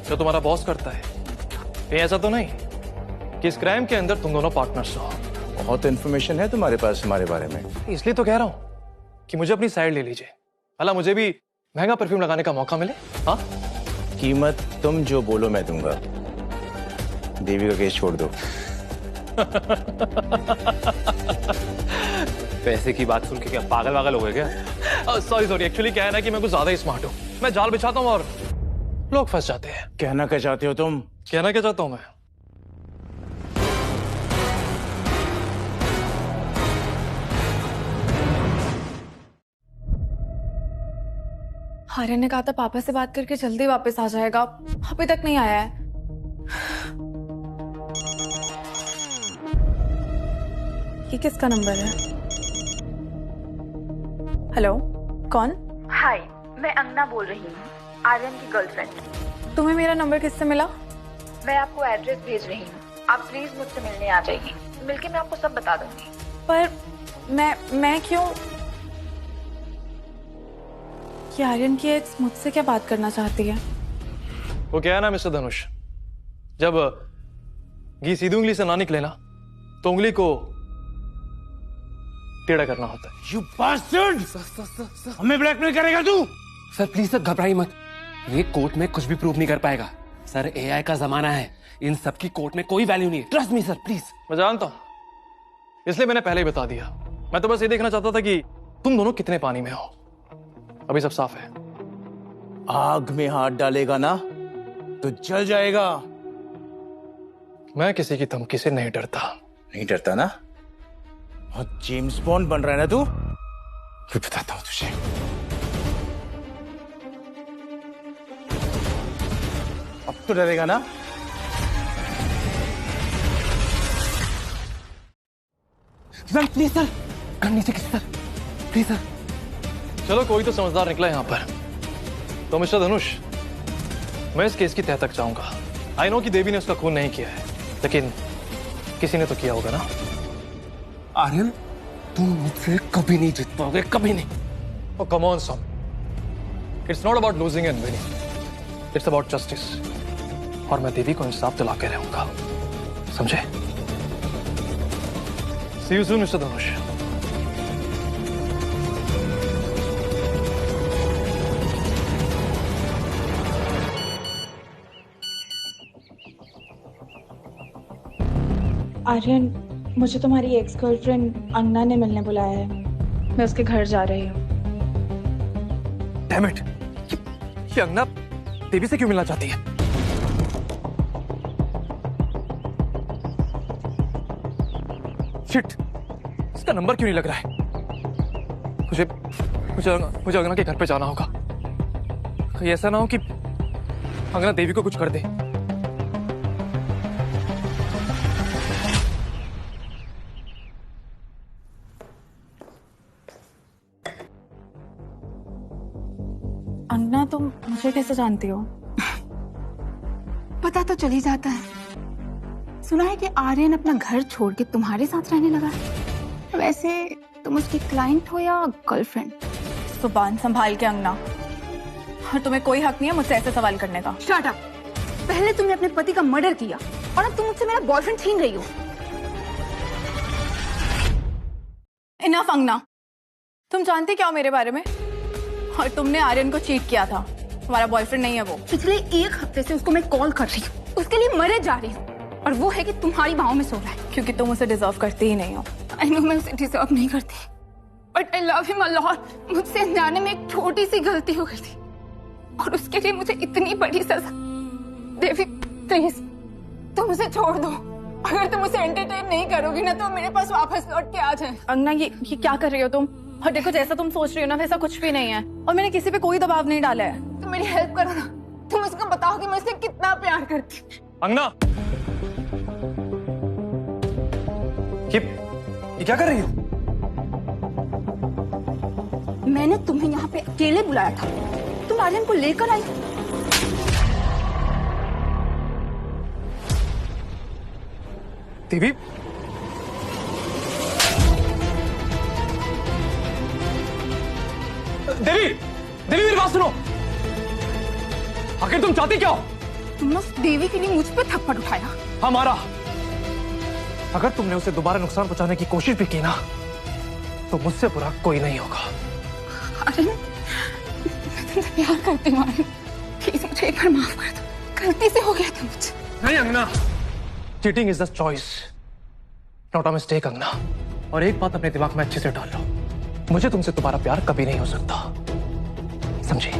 जो तुम्हारा बॉस करता है। कहीं ऐसा तो नहीं कि इस क्राइम के अंदर तुम दोनों पार्टनर्स हो? बहुत इन्फॉर्मेशन है तुम्हारे पास हमारे बारे में। इसलिए तो कह रहा हूं कि मुझे अपनी साइड ले लीजिए, भला मुझे भी महंगा परफ्यूम लगाने का मौका मिले। हाँ, कीमत तुम जो बोलो मैं दूंगा। देवी का केस छोड़ दो। पैसे की बात सुन के क्या पागल वागल हो गए क्या? सॉरी, एक्चुअली क्या है ना कि मैं कुछ ज्यादा ही स्मार्ट हूं। मैं जाल बिछाता हूं और लोग फंस जाते हैं। कहना क्या चाहते हो तुम? कहना क्या चाहता हूं मैं? आर्यन ने कहा था पापा से बात करके जल्दी वापस आ जाएगा, अभी तक नहीं आया है। ये किसका नंबर है? हेलो, कौन? हाय, मैं अंगना बोल रही हूँ, आर्यन की गर्लफ्रेंड। तुम्हें मेरा नंबर किससे मिला? मैं आपको एड्रेस भेज रही हूँ, आप प्लीज मुझसे मिलने आ जाइए। मिलके मैं आपको सब बता दूंगी। पर मैं क्यों? कि आर्यन की एक्स मुझसे क्या बात करना चाहती है? वो क्या है ना मिस्टर धनुष, जब घी सीधी उंगली से ना निकले ना तो उंगली को टेढ़ा करना होता है। You bastard! हमें ब्लैकमेल करेगा तू? सर प्लीज सर घबराइए मत। ये कोर्ट में कुछ भी प्रूव नहीं कर पाएगा। सर एआई का जमाना है, इन सब की कोर्ट में कोई वैल्यू नहीं है। Trust me sir please. मैं जानता हूं, इसलिए मैंने पहले ही बता दिया। मैं तो बस ये देखना चाहता था कि तुम दोनों कितने पानी में हो। अभी सब साफ है। आग में हाथ डालेगा ना तो जल जाएगा। मैं किसी की धमकी से नहीं डरता। नहीं डरता ना? और जेम्स बॉन्ड बन रहा है ना तू? फिर बताता हूं तुझे। अब तो डरेगा ना? सर प्लीज सर, नीचे किसी सर प्लीज सर। चलो कोई तो समझदार निकला यहाँ पर। तो मिस्टर धनुष, मैं इस केस की तह तक जाऊंगा। आई नो कि देवी ने उसका खून नहीं किया है, लेकिन किसी ने तो किया होगा ना। आर्यन, तुम मुझसे कभी नहीं जीत पाओगे, कभी नहीं। Oh, come on, son. It's not about losing and winning. It's about justice. और मैं देवी को इंसाफ दिला के रहूंगा, समझे? See you soon, Mr. धनुष। आर्यन, मुझे तुम्हारी एक्स गर्लफ्रेंड अंगना ने मिलने बुलाया है। मैं उसके घर जा रही हूँ। Damn it! ये अंगना देवी से क्यों मिलना चाहती है? Shit! इसका नंबर क्यों नहीं लग रहा है? मुझे अंगना के घर पे जाना होगा। कहीं ऐसा ना हो कि अंगना देवी को कुछ कर दे। अंगना, तुम मुझे कैसे जानती हो? पता तो चल ही जाता है। सुना है कि आर्यन अपना घर छोड़ के तुम्हारे साथ रहने लगा है। वैसे तुम उसकी क्लाइंट हो या गर्लफ्रेंड? जुबान संभाल के अंगना, और तुम्हें कोई हक नहीं है मुझसे ऐसे सवाल करने का। Shut up! पहले तुमने अपने पति का मर्डर किया और अब तुम मुझसे मेरा बॉयफ्रेंड छीन रही हो। इनफ अंगना, तुम जानती क्या हो मेरे बारे में? और तुमने आर्यन को चीट किया था। तुम्हारा बॉयफ्रेंड नहीं है वो। पिछले 1 हफ्ते से उसको मैं कॉल कर रही हूँ, उसके लिए मरे जा रही हूँ, और वो है कि तुम्हारी बाहों में सो रहा है। क्योंकि तुम उसे डिजर्व करती ही नहीं हो। आई नो मैं उसे डिजर्व नहीं करती, but I love him a lot. मुझसे अनजाने में एक छोटी सी गलती हो गई थी और उसके लिए मुझे इतनी बड़ी सजा। देवी प्लीज तुम उसे छोड़ दो। अगर तुम उसे एंटरटेन नहीं करोगी ना तो मेरे पास वापस लौट के आ जाए। अंगना, ये क्या कर रही हो तुम? और देखो, जैसा तुम सोच रही हो ना वैसा कुछ भी नहीं है, और मैंने किसी पे कोई दबाव नहीं डाला है। तुम मेरी हेल्प करो ना, तुम उसको बताओ कि मैं उसे कितना प्यार करती हूँ। अंगना, ये क्या कर रही हो? मैंने तुम्हें यहाँ पे अकेले बुलाया था, तुम आर्यन को लेकर आई। देवी, देवी, देवी मेरी बात सुनो। आखिर तुम चाहती क्या हो? तुमने उस देवी के लिए मुझ पे थप्पड़ उठाया। हमारा, अगर तुमने उसे दोबारा नुकसान पहुंचाने की कोशिश भी की ना, तो मुझसे बुरा कोई नहीं होगा। अरे मैं तुमसे प्यार करती हूँ आर्यन, प्लीज मुझे एक बार माफ कर दो, गलती से हो गया था मुझसे। नहीं अंगना, cheating is the choice, not a mistake अंगना। और एक बात अपने दिमाग में अच्छे से डाल लो, मुझे तुमसे दोबारा प्यार कभी नहीं हो सकता, समझी?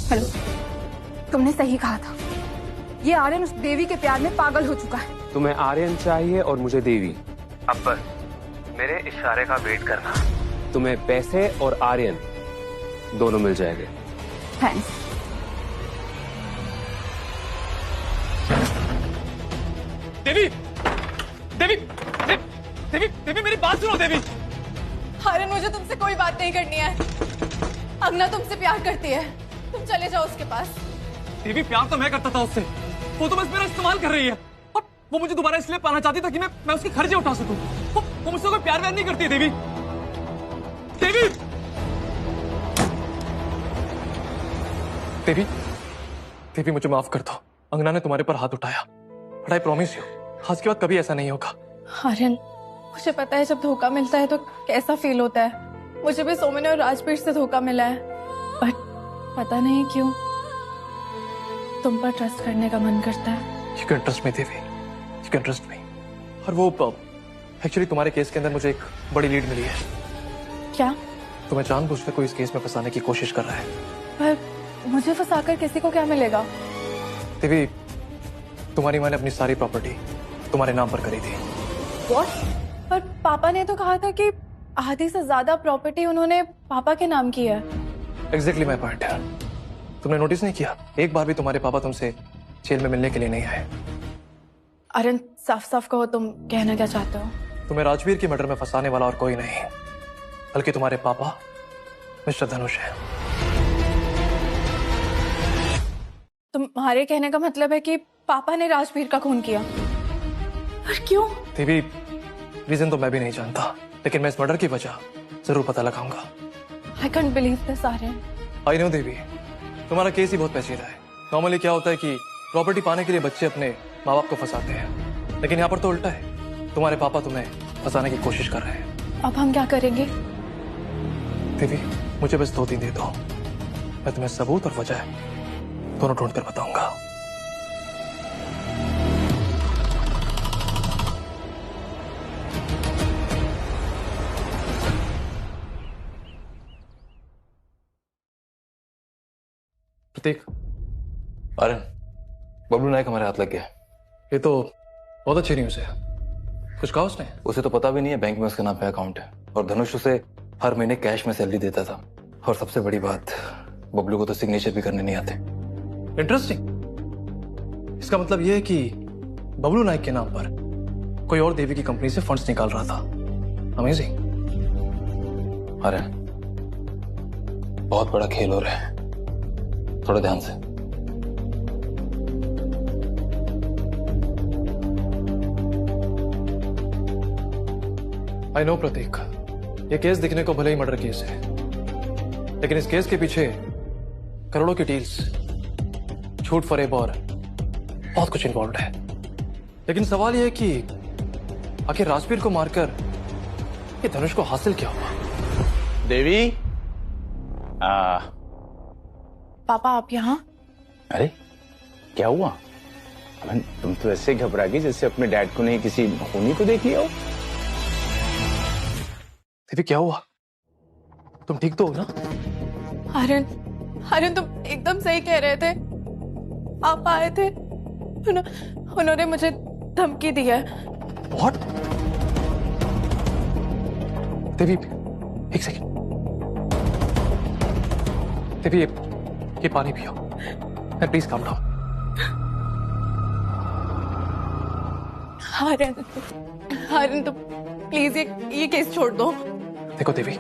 हेलो, तुमने सही कहा था, ये आर्यन उस देवी के प्यार में पागल हो चुका है। तुम्हें आर्यन चाहिए और मुझे देवी। अब बस मेरे इशारे का वेट करना। तुम्हें पैसे और आर्यन दोनों मिल जाएंगे। थैंक्स। देवी, देवी, देवी, देवी मेरी बात सुनो देवी। आर्यन, मुझे तुमसे कोई बात नहीं करनी है। अंगना तुमसे प्यार करती है, तुम चले जाओ उसके पास। देवी, प्यार तो मैं करता था उससे, वो तो बस मेरा इस्तेमाल कर रही है। और वो मुझे दोबारा इसलिए पाना चाहती था कि मैं उसके खर्चे उठा सकूं। वो मुझसे कोई प्यार व्यार नहीं करती। देवी, देवी, देवी, देवी मुझे माफ कर दो। अंगना ने तुम्हारे पर हाथ उठाया, बट आई प्रॉमिस यू, आज के बाद कभी ऐसा नहीं होगा। आर्यन, मुझे पता है जब धोखा मिलता है तो कैसा फील होता है। मुझे भी सोमिनी और राजवीर से धोखा मिला है, बट पता नहीं क्यों तुम पर ट्रस्ट करने का मन करता है। You can trust me Devi, you can trust me. और वो एक्चुअली तुम्हारे केस के अंदर मुझे एक बड़ी लीड मिली है। क्या? तुम्हें जानबूझकर कोई इस केस में फंसाने की कोशिश कर रहा है। पर मुझे फंसाकर किसी को क्या मिलेगा? देवी, तुम्हारी माँ ने अपनी सारी प्रॉपर्टी तुम्हारे नाम पर करी थी। What? पर पापा ने तो कहा था कि आधी से ज्यादा प्रॉपर्टी उन्होंने पापा के नाम की है। एग्जैक्टली माय पॉइंट है। तुमने नोटिस नहीं किया, एक बार भी तुम्हारे पापा तुमसे जेल में मिलने के लिए नहीं आए। अरे साफ साफ कहो, तुम कहना क्या चाहते हो? तुम्हें राजवीर के मर्डर में फंसाने वाला और कोई नहीं, बल्कि तुम्हारे पापा मिस्टर धनुष है। तुम्हारे कहने का मतलब है कि पापा ने राजवीर का खून किया? पर क्यों? देवी, रीजन तो मैं भी नहीं जानता, लेकिन मैं इस मर्डर की वजह जरूर पता लगाऊंगा। I can't believe this, Aryan. I know Devi, तुम्हारा केस ही बहुत पेचीदा है। नॉर्मली क्या होता है कि प्रॉपर्टी पाने के लिए बच्चे अपने माँ बाप को फंसाते हैं, लेकिन यहाँ पर तो उल्टा है, तुम्हारे पापा तुम्हें फंसाने की कोशिश कर रहे हैं। अब हम क्या करेंगे? देवी, मुझे बस 2 दिन दे दो, मैं तुम्हें सबूत और वजह दोनों ढूंढ कर बताऊंगा। प्रतीक, आर्यन, बबलू नायक हमारे हाथ लग गया। ये तो बहुत अच्छी न्यूज है। कुछ कहा उसने? उसे तो पता भी नहीं है बैंक में उसके नाम पे अकाउंट है, और धनुष उसे हर महीने कैश में सैलरी देता था। और सबसे बड़ी बात, बबलू को तो सिग्नेचर भी करने नहीं आते। इंटरेस्टिंग। इसका मतलब यह है कि बबलू नायक के नाम पर कोई और देवी की कंपनी से फंड्स निकाल रहा था। अमेजिंग। आर्यन, बहुत बड़ा खेल हो रहा है, थोड़ा ध्यान से। आई नो प्रतीक, ये केस दिखने को भले ही मर्डर केस है, लेकिन इस केस के पीछे करोड़ों की डील्स, झूठ फरेब और बहुत कुछ इन्वॉल्व है। लेकिन सवाल यह है कि आखिर राजवीर को मारकर ये धनुष को हासिल क्या हुआ? देवी, पापा आप यहाँ? अरे क्या हुआ? अमन, तुम तो ऐसे घबरा गई जैसे अपने डैड को नहीं किसी खूनी को देख लिया हो। देवी, क्या हुआ? तुम ठीक तो हो ना? आर्यन, आर्यन तुम एकदम सही कह रहे थे। आप आए थे, उन्होंने मुझे धमकी दी है। What? देवी, एक सेकंड। देवी ये पानी पियो एंड प्लीज काम डाउन। हारन तो प्लीज ये केस छोड़ दो। देखो देवी,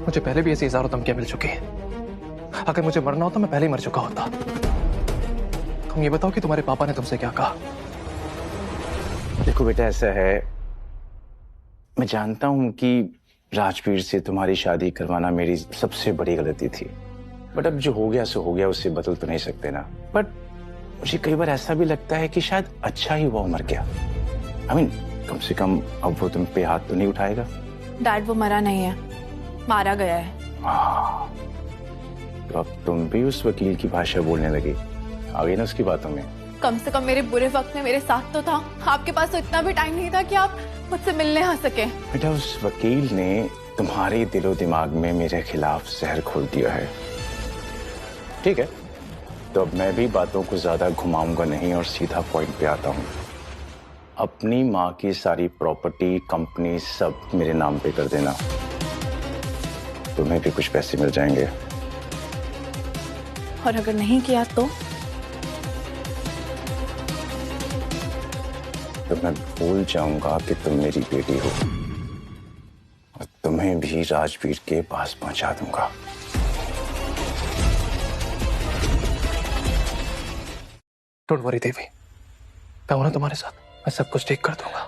मुझे पहले भी ऐसी हजारों धमकियां मिल चुकी हैं। अगर मुझे मरना होता मैं पहले ही मर चुका होता। तुम ये बताओ कि तुम्हारे पापा ने तुमसे क्या कहा? देखो बेटा, ऐसा है, मैं जानता हूं कि राजवीर से तुम्हारी शादी करवाना मेरी सबसे बड़ी गलती थी, बट अब जो हो गया सो हो गया, उससे बदल तो नहीं सकते ना। बट मुझे कई बार ऐसा भी लगता है कि शायद अच्छा ही वो मर गया। I mean, कम से कम अब वो तुम पे हाथ तो नहीं उठाएगा। डैड वो मरा नहीं है, मारा गया है। तो अब तुम भी उस वकील की भाषा बोलने लगी, आ गई ना उसकी बातों में। कम से कम मेरे बुरे वक्त में मेरे साथ तो था। आपके पास तो इतना भी टाइम नहीं था कि आप मुझसे मिलने आ सके। बेटा, उस वकील ने तुम्हारे दिलो दिमाग में मेरे खिलाफ जहर घोल दिया है। ठीक है, तो अब मैं भी बातों को ज्यादा घुमाऊंगा नहीं और सीधा पॉइंट पे आता हूँ। अपनी माँ की सारी प्रॉपर्टी, कंपनी सब मेरे नाम पे कर देना, तुम्हें भी कुछ पैसे मिल जाएंगे। और अगर नहीं किया तो मैं भूल जाऊंगा कि तुम मेरी बेटी हो और तुम्हें भी राजवीर के पास पहुंचा दूंगा। डोंट वरी देवी, मैं हूं ना तुम्हारे साथ, मैं सब कुछ ठीक कर दूंगा।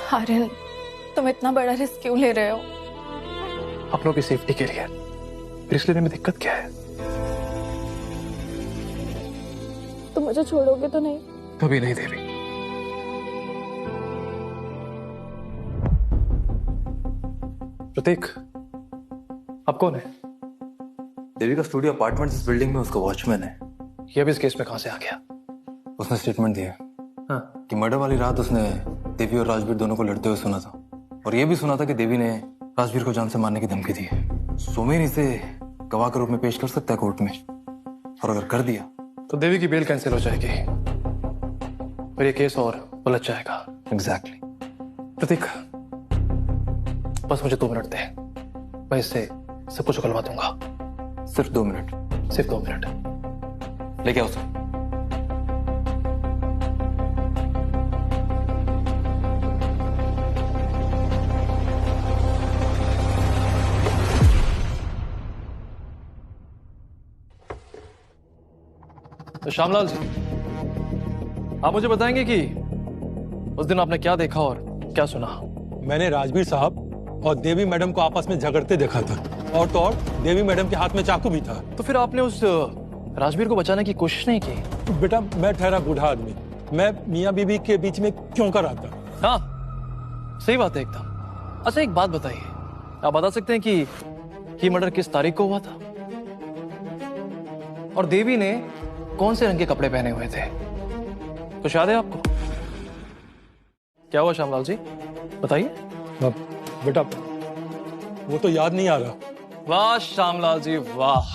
हारन, तुम इतना बड़ा रिस्क क्यों ले रहे हो? अपनों की सेफ्टी के लिए। रिस्क लेने में दिक्कत क्या है? तुम मुझे छोड़ोगे तो नहीं? कभी नहीं देवी। प्रतीक, आप कौन है? देवी का स्टूडियो अपार्टमेंट इस बिल्डिंग में उसका वॉचमैन है। ये भी इस केस में कहां से आ गया? उसने स्टेटमेंट दिया कि मर्डर वाली रात उसने देवी और राजवीर दोनों को लड़ते हुए सुना था, और ये भी सुना था कि देवी ने राजवीर को जान से मारने की धमकी दी है। सोमेन इसे गवाह के रूप में पेश कर सकता है कोर्ट में, और अगर कर दिया तो देवी की बेल कैंसिल हो जाएगी और ये केस और उलझ जाएगा। एग्जैक्टली। प्रतीक, बस मुझे 2 मिनट दे, मैं इससे सब कुछ उगलवा दूंगा। सिर्फ 2 मिनट? सिर्फ 2 मिनट। लेके आओ सर। तो श्यामलाल जी, आप मुझे बताएंगे कि उस दिन आपने क्या देखा और क्या सुना? मैंने राजवीर साहब और देवी मैडम को आपस में झगड़ते देखा था, और तो और देवी मैडम के हाथ में चाकू भी था। तो फिर आपने उस राजवीर को बचाने की कोशिश नहीं की? तो बेटा, मैं ठहरा बूढ़ा आदमी, मैं मियाँ बीबी के बीच में क्यों कर आता? हाँ, सही बात है एकदम। अच्छा, एक बात बताइए, आप बता सकते हैं कि ये मर्डर किस तारीख को हुआ था? और देवी ने कौन से रंग के कपड़े पहने हुए थे? कुछ याद है आपको? क्या हुआ श्यामलाल जी, बताइए। बेटा, वो तो याद नहीं आ रहा। वाह श्यामलाल जी वाह,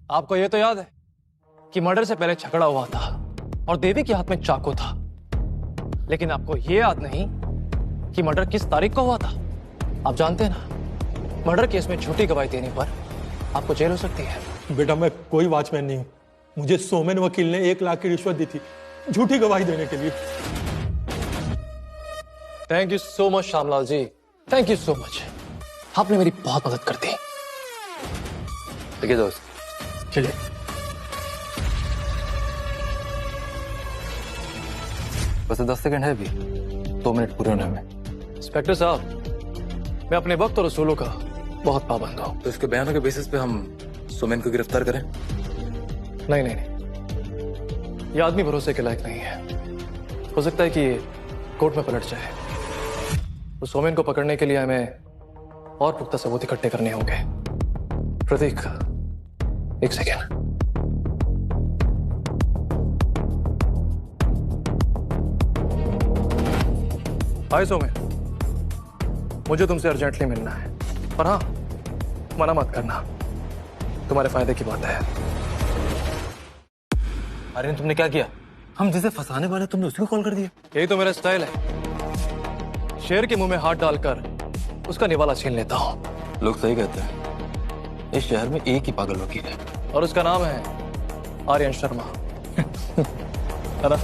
आपको ये तो याद है कि मर्डर से पहले झगड़ा हुआ था और देवी के हाथ में चाकू था, लेकिन आपको ये याद नहीं कि मर्डर किस तारीख को हुआ था? आप जानते हैं ना, मर्डर केस में झूठी गवाही देने पर आपको जेल हो सकती है। बेटा, मैं कोई वॉचमैन नहीं हूं, मुझे सोमेन वकील ने 1 लाख की रिश्वत दी थी झूठी गवाही देने के लिए। Thank you so much Shyamlal ji, thank you so much, आपने मेरी बहुत मदद कर दी। ठीक है दोस्त, चलिए। बस 10 सेकंड है अभी, 2 मिनट पूरे होने में। इंस्पेक्टर साहब, मैं अपने वक्त और उसूलों का बहुत पाबंद हूं। तो इसके बयानों के बेसिस पे हम सोमेन को गिरफ्तार करें? नहीं नहीं नहीं, ये आदमी भरोसे के लायक नहीं है। हो सकता है कि ये कोर्ट में पलट जाए, तो सोमेन को पकड़ने के लिए हमें और पुख्ता सबूत इकट्ठे करने होंगे। प्रतीक, 1 सेकेंड। हाय सोमेन, मुझे तुमसे अर्जेंटली मिलना है, पर हाँ, मना मत करना, तुम्हारे फायदे की बात है। अरे तुमने क्या किया? हम जिसे फंसाने वाले तुमने उसको कॉल कर दिया। यही तो मेरा स्टाइल है, शेर के मुंह में हाथ डालकर उसका निवाला छीन लेता हूँ। लोग सही कहते हैं, इस शहर में एक ही पागल वकील है और उसका नाम है आर्यन शर्मा। है ना?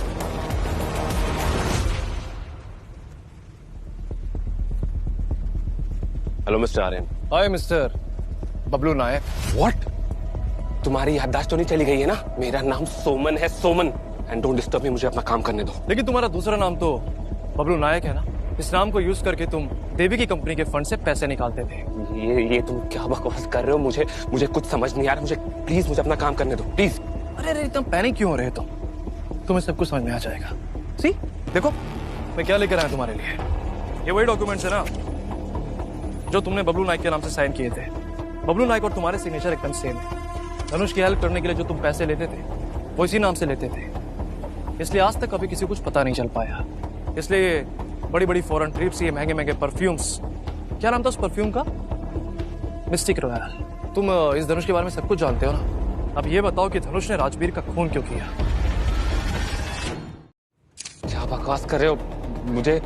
Hello mister Aryan. Hi mister Bablu Nayak. What? तुम्हारी याददाश्त तो नहीं चली गई है ना? मेरा नाम सोमन है, Soman. And don't disturb me, मुझे अपना काम करने दो। लेकिन तुम्हारा दूसरा नाम तो बबलू नायक है ना? इस नाम को यूज करके तुम देवी की कंपनी के फंड से पैसे निकालते थे। ये तुम क्या बकवास कर रहे हो? मुझे कुछ समझ नहीं आ रहा। प्लीज मुझे अपना काम करने दो, प्लीज। अरे तुम पैनिक क्यों हो रहे हो? तुम्हें सब कुछ समझ में आ जाएगा। सी देखो मैं क्या लेकर आया तुम्हारे लिए। ये वही डॉक्यूमेंट्स है ना जो तुमने बबलू नायक के नाम से साइन किए थे। बबलू नायक और तुम्हारे सिग्नेचर एकदम सेम है। धनुष की हेल्प करने के लिए जो तुम पैसे लेते थे वो इसी नाम से लेते थे, इसलिए आज तक कभी किसी को कुछ पता नहीं चल पाया। इसलिए बड़ी बड़ी फॉरेन ट्रिप्स, ये महंगे महंगे परफ्यूम्स, क्या नाम था उस परफ्यूम का? Mistake royal. तुम इस धनुष के बारे में सब कुछ जानते हो ना? अब ये बताओ कि धनुष ने राजवीर का खून क्यों किया? क्या बकवास कर रहे हो? मुझे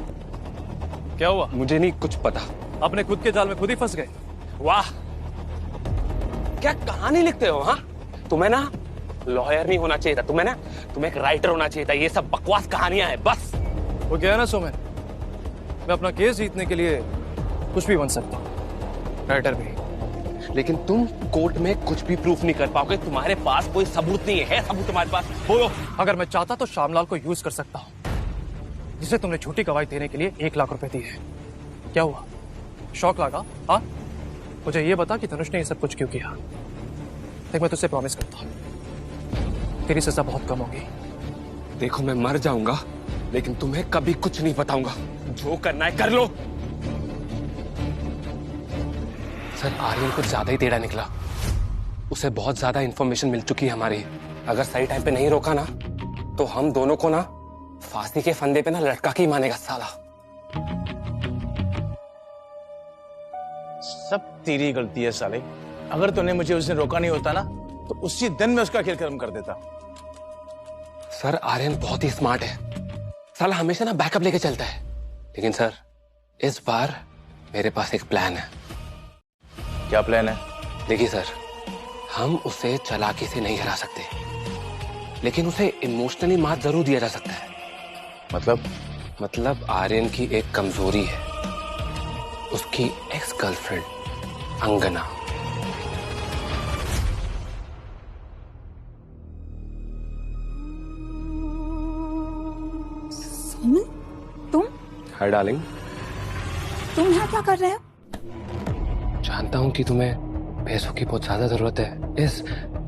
क्या हुआ? मुझे नहीं कुछ पता। अपने खुद के जाल में खुद ही फंस गए। वाह, क्या कहानी लिखते हो? हाँ, तुम्हें ना लॉयर नहीं होना चाहिए था, तुम्हें एक राइटर होना चाहिए था। ये सब बकवास कहानियां हैं बस। वो क्या है ना सोमेन, मैं अपना केस जीतने के लिए कुछ भी बन सकता हूँ, राइटर भी। लेकिन तुम कोर्ट में कुछ भी प्रूफ नहीं कर पाओगे। तुम्हारे पास कोई सबूत नहीं है। सबूत तुम्हारे पास? बोलो। अगर मैं चाहता तो श्यामलाल को यूज कर सकता हूँ, जिसे तुमने झूठी गवाही देने के लिए 1 लाख रुपए दिए। क्या हुआ, शौक लगा? हाँ, मुझे ये बता कि धनुष ने ये सब कुछ क्यों किया। देख मैं तुझसे प्रॉमिस करता हूँ तेरी सजा बहुत कम होगी। देखो मैं मर जाऊंगा लेकिन तुम्हें कभी कुछ नहीं बताऊंगा। जो करना है कर लो। सर, आर्यन कुछ ज्यादा ही टेढ़ा निकला। उसे बहुत ज्यादा इंफॉर्मेशन मिल चुकी है हमारी। अगर सही टाइम पे नहीं रोका ना तो हम दोनों को ना फांसी के फंदे पे ना लटका के ही मानेगा साला। सब तेरी गलती है साले। अगर तूने मुझे उस दिन रोका नहीं होता ना तो उसी दिन में उसका खेल खत्म कर देता। सर, आर्यन बहुत ही स्मार्ट है। साला हमेशा ना बैकअप लेके चलता है। लेकिन सर, इस बार मेरे पास एक प्लान है। क्या प्लान है? देखिए सर, हम उसे चालाकी से नहीं हरा सकते, लेकिन उसे इमोशनली मात जरूर दिया जा सकता है। मतलब आर्यन की एक कमजोरी है, उसकी एक्स गर्लफ्रेंड अंगना। सोमन, तुम? Hi darling. तुम यहाँ क्या कर रहे हो? जानता हूँ कि तुम्हें पैसों की बहुत ज्यादा जरूरत है। इस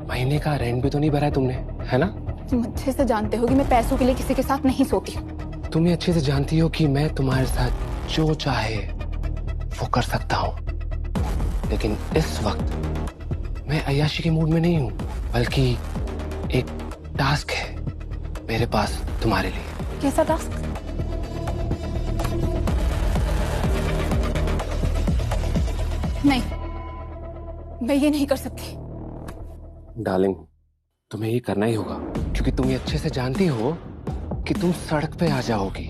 महीने का रेंट भी तो नहीं भरा है तुमने, है ना? तुम अच्छे से जानते हो कि मैं पैसों के लिए किसी के साथ नहीं सोती हूँ। तुम ये अच्छे से जानती हो कि मैं तुम्हारे साथ जो चाहे वो कर सकता हूँ, लेकिन इस वक्त मैं अय्याशी के मूड में नहीं हूँ, बल्कि एक टास्क है मेरे पास तुम्हारे लिए। कैसा टास्क? नहीं, मैं ये नहीं कर सकती। डार्लिंग, तुम्हें ये करना ही होगा, क्योंकि तुम ये अच्छे से जानती हो कि तुम सड़क पे आ जाओगी,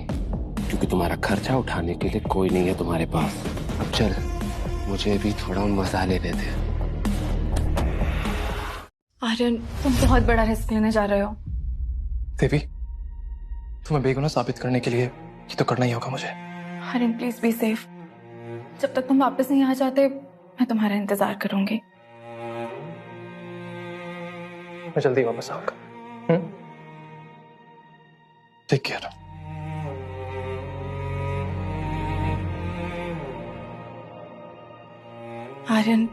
क्योंकि तुम्हारा खर्चा उठाने के लिए कोई नहीं है तुम्हारे पास। अब चल, मुझे भी थोड़ा मजा लेने दे। आर्यन, तुम बहुत बड़ा रिस्क लेने जा रहे हो। देवी, तुम्हें बेगुनाह साबित करने के लिए ये तो करना ही होगा मुझे। Aryan, please be safe. जब तक तुम वापस नहीं आ जाते मैं तुम्हारा इंतजार करूंगी। मैं जल्दी वापस आऊंगा। Take care. आर्यन,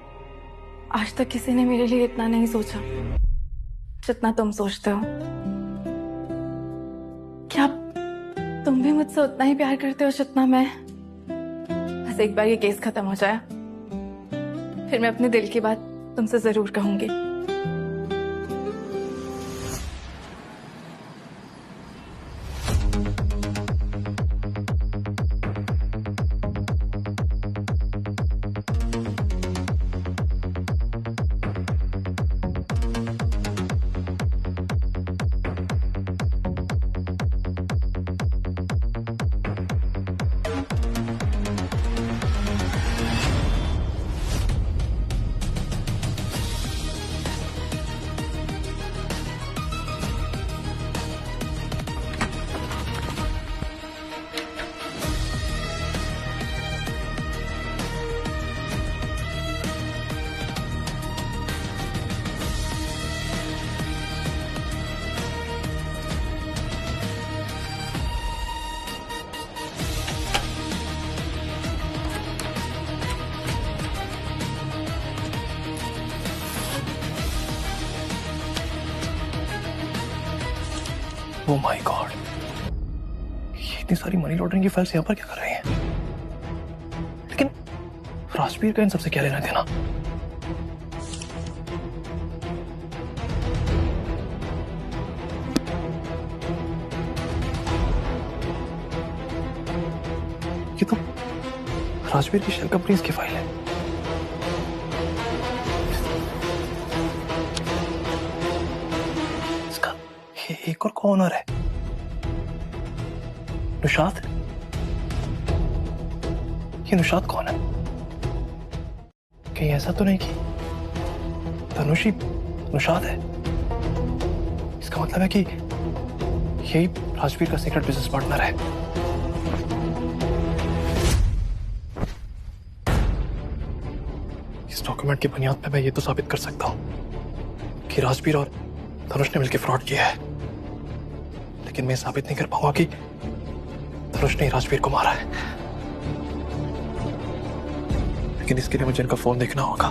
आज तक किसी ने मेरे लिए इतना नहीं सोचा जितना तुम सोचते हो। क्या तुम भी मुझसे उतना ही प्यार करते हो जितना मैं? बस एक बार ये केस खत्म हो जाए, फिर मैं अपने दिल की बात तुमसे जरूर कहूंगी। ओह माय गॉड, ये इतनी सारी मनी लॉन्ड्रिंग की फाइल्स यहाँ पर क्या कर रहे हैं? लेकिन राजवीर का इन सबसे क्या लेना देना? ये तो राजवीर की शेल कंपनीज की फाइल है। इसका ये एक और कॉर्नर है, नुशाद। ये नुशाद कौन है? कहीं ऐसा तो नहीं कि तनुषी नुशाद है? इसका मतलब है कि यही राजवीर का सीक्रेट बिजनेस पार्टनर है। इस डॉक्यूमेंट की बुनियाद पे मैं ये तो साबित कर सकता हूं कि राजवीर और धनुष ने मिलकर फ्रॉड किया है, लेकिन मैं साबित नहीं कर पाऊंगा कि धनुष ने राजवीर को मारा है। लेकिन इसके लिए मुझे इनका फोन देखना होगा।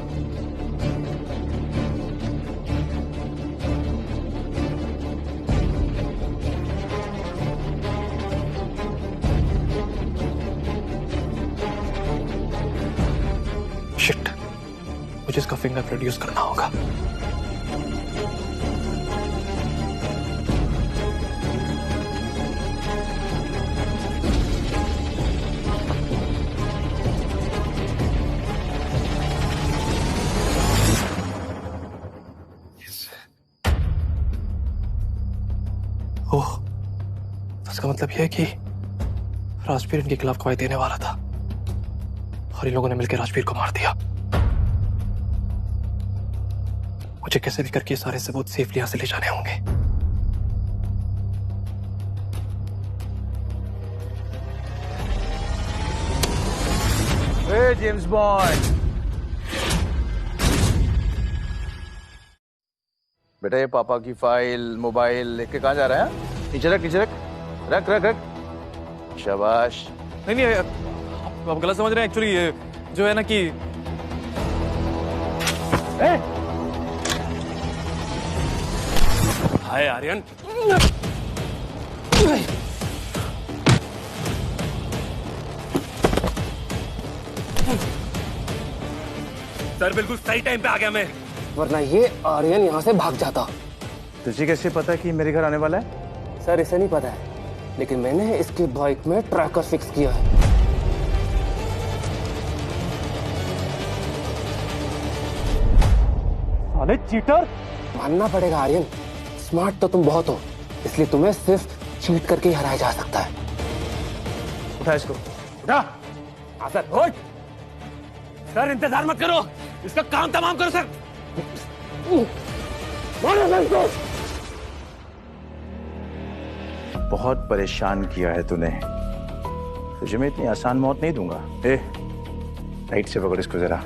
शिट, मुझे इसका फिंगरप्रिंट यूज करना होगा। ओह, इसका मतलब यह है कि राजवीर इनके खिलाफ गवाही देने वाला था और इन लोगों ने मिलकर राजवीर को मार दिया। मुझे कैसे भी करके सारे सबूत सेफली यहां से ले जाने होंगे। ए जेम्स बॉन्ड, बेटा ये पापा की फाइल मोबाइल लेके कहाँ जा रहा है? नीचे रख, नीचे रख, रख रख रख। शाबाश। नहीं नहीं, आप गलत समझ रहे हैं। एक्चुअली ये जो है ना कि हाय आर्यन, सर बिल्कुल सही टाइम पे आ गया मैं, वरना ये आर्यन यहाँ से भाग जाता। तुझे कैसे पता कि मेरे घर आने वाला है? सर इसे नहीं पता है, लेकिन मैंने इसकी बाइक में ट्रैकर फिक्स किया है। अरे चीटर! मानना पड़ेगा आर्यन, स्मार्ट तो तुम बहुत हो, इसलिए तुम्हें सिर्फ चीट करके ही हराया जा सकता है। उठा इसको, उठा। सर उठ। सर इंतजार मत करो, इसका काम तमाम करो सर। बहुत परेशान किया है तूने, तुझे मैं इतनी आसान मौत नहीं दूंगा। ए, राइट से पकड़ इसको जरा।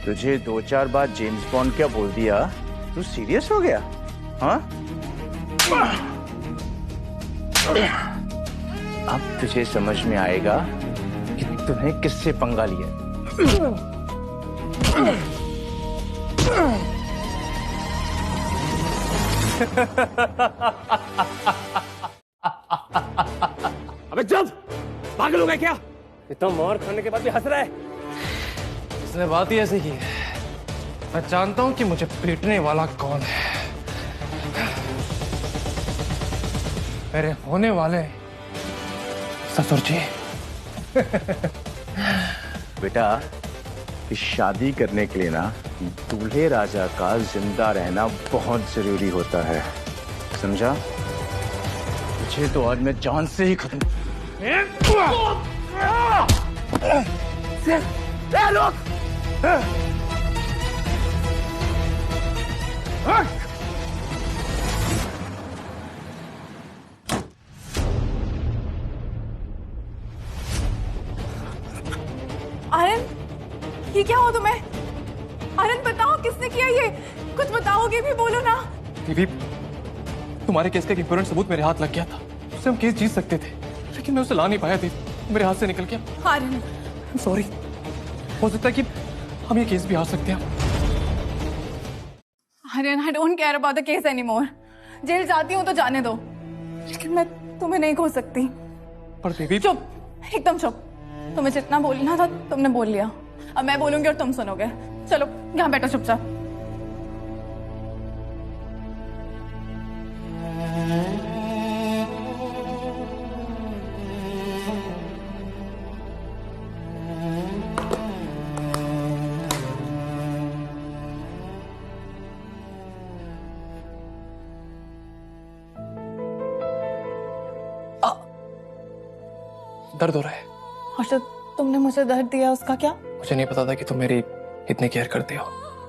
तुझे 2-4 बार जेम्स बॉन्ड क्या बोल दिया, तू सीरियस हो गया? हाँ? अब तुझे समझ में आएगा कि तूने किससे पंगा लिया। अबे चुप, पागल हो गया क्या? इतना मार खाने के बाद भी हंस रहा है। इसने बात ही ऐसी की है। मैं जानता हूं कि मुझे पीटने वाला कौन है। मेरे होने वाले ससुर जी। बेटा, इस शादी करने के लिए ना दूल्हे राजा का जिंदा रहना बहुत जरूरी होता है, समझा? मुझे तो आज मैं जान से ही खत्म। आर्यन, ये क्या हो तुम्हें? आर्यन बताओ किसने किया ये? कुछ बताओगे भी, बोलो ना। दीदी, तुम्हारे केस का एक इंपॉर्टेंट सबूत मेरे हाथ लग गया था, उससे हम केस जीत सकते थे, लेकिन मैं उसे ला नहीं पाया थी। मेरे हाथ से निकल गया। आर्यन, सॉरी। हो सकता है कि हम ये केस भी हार सकते हैं। Aryan, I don't care about the case anymore. Jail जाती हूँ तो जाने दो, लेकिन मैं तुम्हें नहीं खो सकती। पर देवी। चुप, एकदम चुप। तुम्हें जितना बोलना था तुमने बोल लिया। अब मैं बोलूंगी और तुम सुनोगे। चलो यहाँ बैठो चुपचाप। दर्द हो रहा है। और जो तुमने मुझे दर्द दिया उसका क्या? मुझे नहीं पता था कि तुम मेरी इतनी केयर करती हो।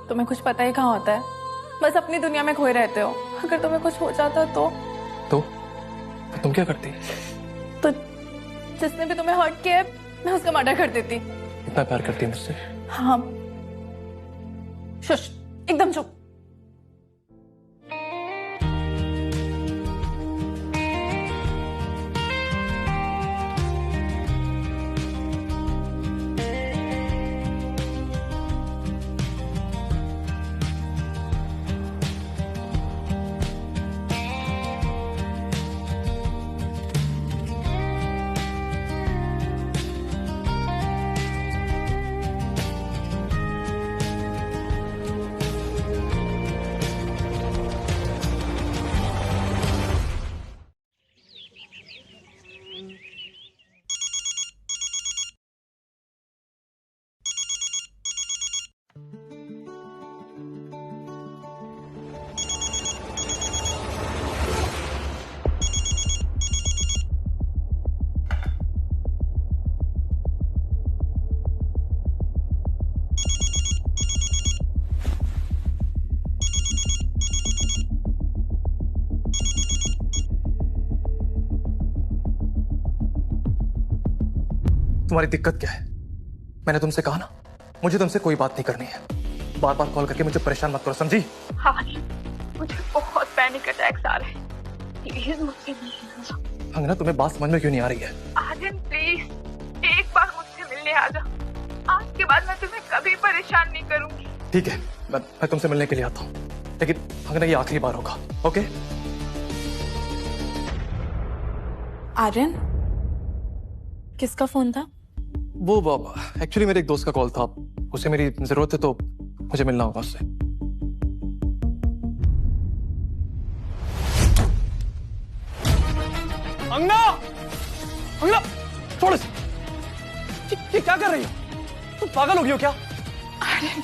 तुम्हें कुछ पता ही कहाँ होता है, बस अपनी दुनिया में खोए रहते हो। अगर तुम्हें कुछ हो जाता तो तुम क्या करती? तो जिसने भी तुम्हें हर्ट किया है, मैं उसका मर्डर कर देती। इतना प्यार करती है मुझसे? हाँ। शुश, एकदम चुप। तुम्हारी दिक्कत क्या है? मैंने तुमसे कहा ना, मुझे तुमसे कोई बात नहीं करनी है। बार बार कॉल करके मुझे परेशान मत करो, समझी? हाँ, मुझे बहुत पैनिक अटैक्स आ रहे हैं। प्लीज मुझसे मिलने आ जाओ। अंगना, तुम्हें बात समझ में क्यों नहीं आ रही है? आर्यन प्लीज, एक बार मुझसे मिलने आ जाओ। आज के बाद मैं तुम्हें कभी परेशान नहीं करूंगी। ठीक है, मैं तुमसे मिलने के लिए आता हूँ, लेकिन अंगना ये आखिरी बार होगा, ओके? आर्यन, किसका फोन था? वो एक्चुअली मेरे एक दोस्त का कॉल था। उसे मेरी जरूरत है तो मुझे मिलना होगा उससे। अंगना! अंगना! छोड़ इसे! ये क्या कर रही हो? तुम पागल हो गई हो क्या? Aryan,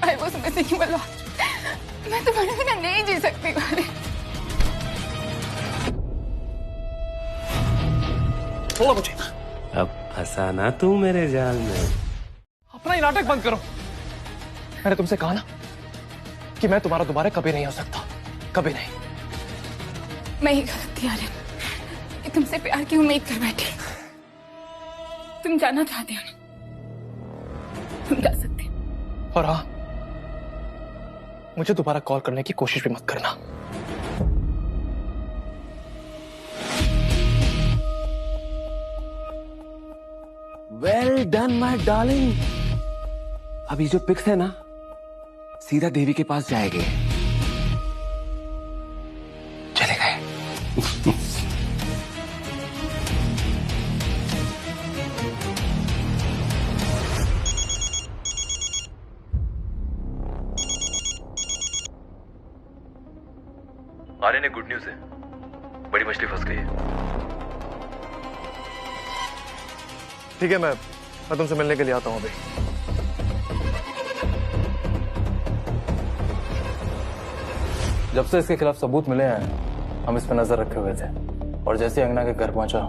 I was missing you a lot. मैं तुम्हारे बिना नहीं जी सकती। आर्यन, छोड़ो मुझे। अब फंसाना तू मेरे जाल में। अपना ये नाटक बंद करो। मैंने तुमसे कहा ना कि मैं तुम्हारा दोबारा कभी नहीं हो सकता, कभी नहीं। मैं ही गलत थी आर्यन, कि तुमसे प्यार की उम्मीद कर बैठी। तुम जाना चाहते हो ना, तुम जा सकते हो। और हाँ, मुझे दोबारा कॉल करने की कोशिश भी मत करना। Well done my darling. अभी जो पिक्स है ना, सीधा देवी के पास जाएंगे। चले गए। आर्यन ने गुड न्यूज है, बड़ी मछली फंस गई है। ठीक है, मैं तुमसे मिलने के लिए आता हूँ अभी। जब से इसके खिलाफ सबूत मिले हैं, हम इस पर नजर रखे हुए थे, और जैसे अंगना के घर पहुंचा,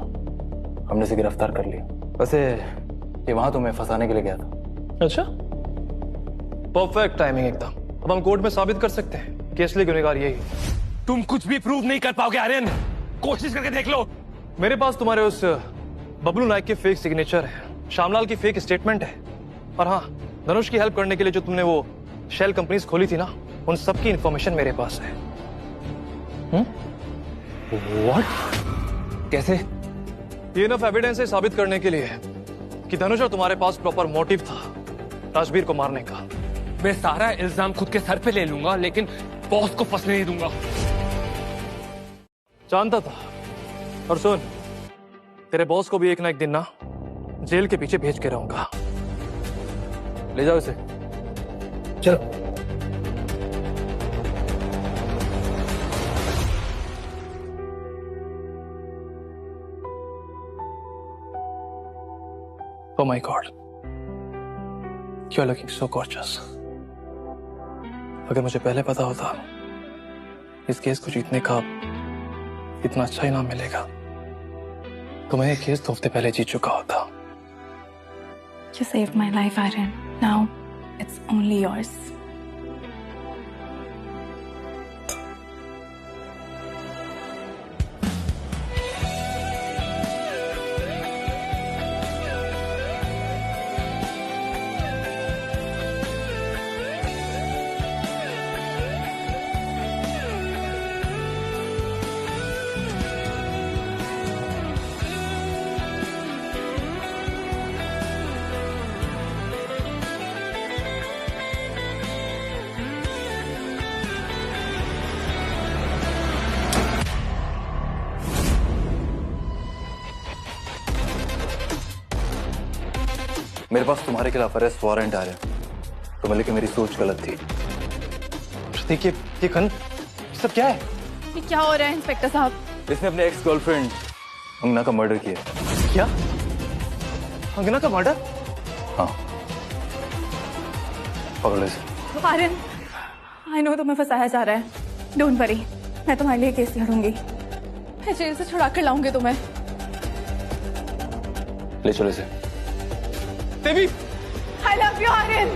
हमने इसे गिरफ्तार कर लिया। वैसे ये वहां तुम्हें फंसाने के लिए गया था। अच्छा, परफेक्ट टाइमिंग एकदम। अब हम कोर्ट में साबित कर सकते हैं कि असली गुनहगार यही। तुम कुछ भी प्रूव नहीं कर पाओगे आर्यन, कोशिश करके देख लो। मेरे पास तुम्हारे उस बबलू नायक के फेक सिग्नेचर है, श्यामलाल की फेक स्टेटमेंट है, और हाँ, धनुष की हेल्प करने के लिए जो तुमने वो शेल कंपनीज खोली थी ना, उन सब की इंफॉर्मेशन मेरे पास है। व्हाट? कैसे? ये इनफ एविडेंस है साबित करने के लिए कि धनुष और तुम्हारे पास प्रॉपर मोटिव था राजवीर को मारने का। मैं सारा इल्जाम खुद के सर पे ले लूंगा, लेकिन बॉस को फंसने नहीं दूंगा। जानता था। और सुन, तेरे बॉस को भी एक ना एक दिन ना जेल के पीछे भेज के रहूंगा। ले जाओ इसे। चलो। Oh my God, you're looking so gorgeous. अगर मुझे पहले पता होता इस केस को जीतने का इतना अच्छा इनाम मिलेगा तो मैं ये केस 2 हफ्ते पहले जीत चुका होता। You saved my life, Aryan. Now it's only yours. मेरे पास तुम्हारे खिलाफ अरेस्ट वारंट आ रहा है, तो मलिक मेरी सोच गलत थी। देखिए ये खन सब क्या है? ये क्या हो रहा है इंस्पेक्टर साहब? इसने अपने एक्स गर्लफ्रेंड अंगना का मर्डर किया। क्या? अंगना का मर्डर? हाँ, पकड़ो इसे। आर्यन, आई नो तुम्हें फंसाया जा रहा है। डोंट वरी, मैं तुम्हारे लिए केस लड़ूंगी। मैं जेल से छुड़ा कर लाऊंगी तुम्हें। ले चलो इसे। देवी, I love you, Aryan.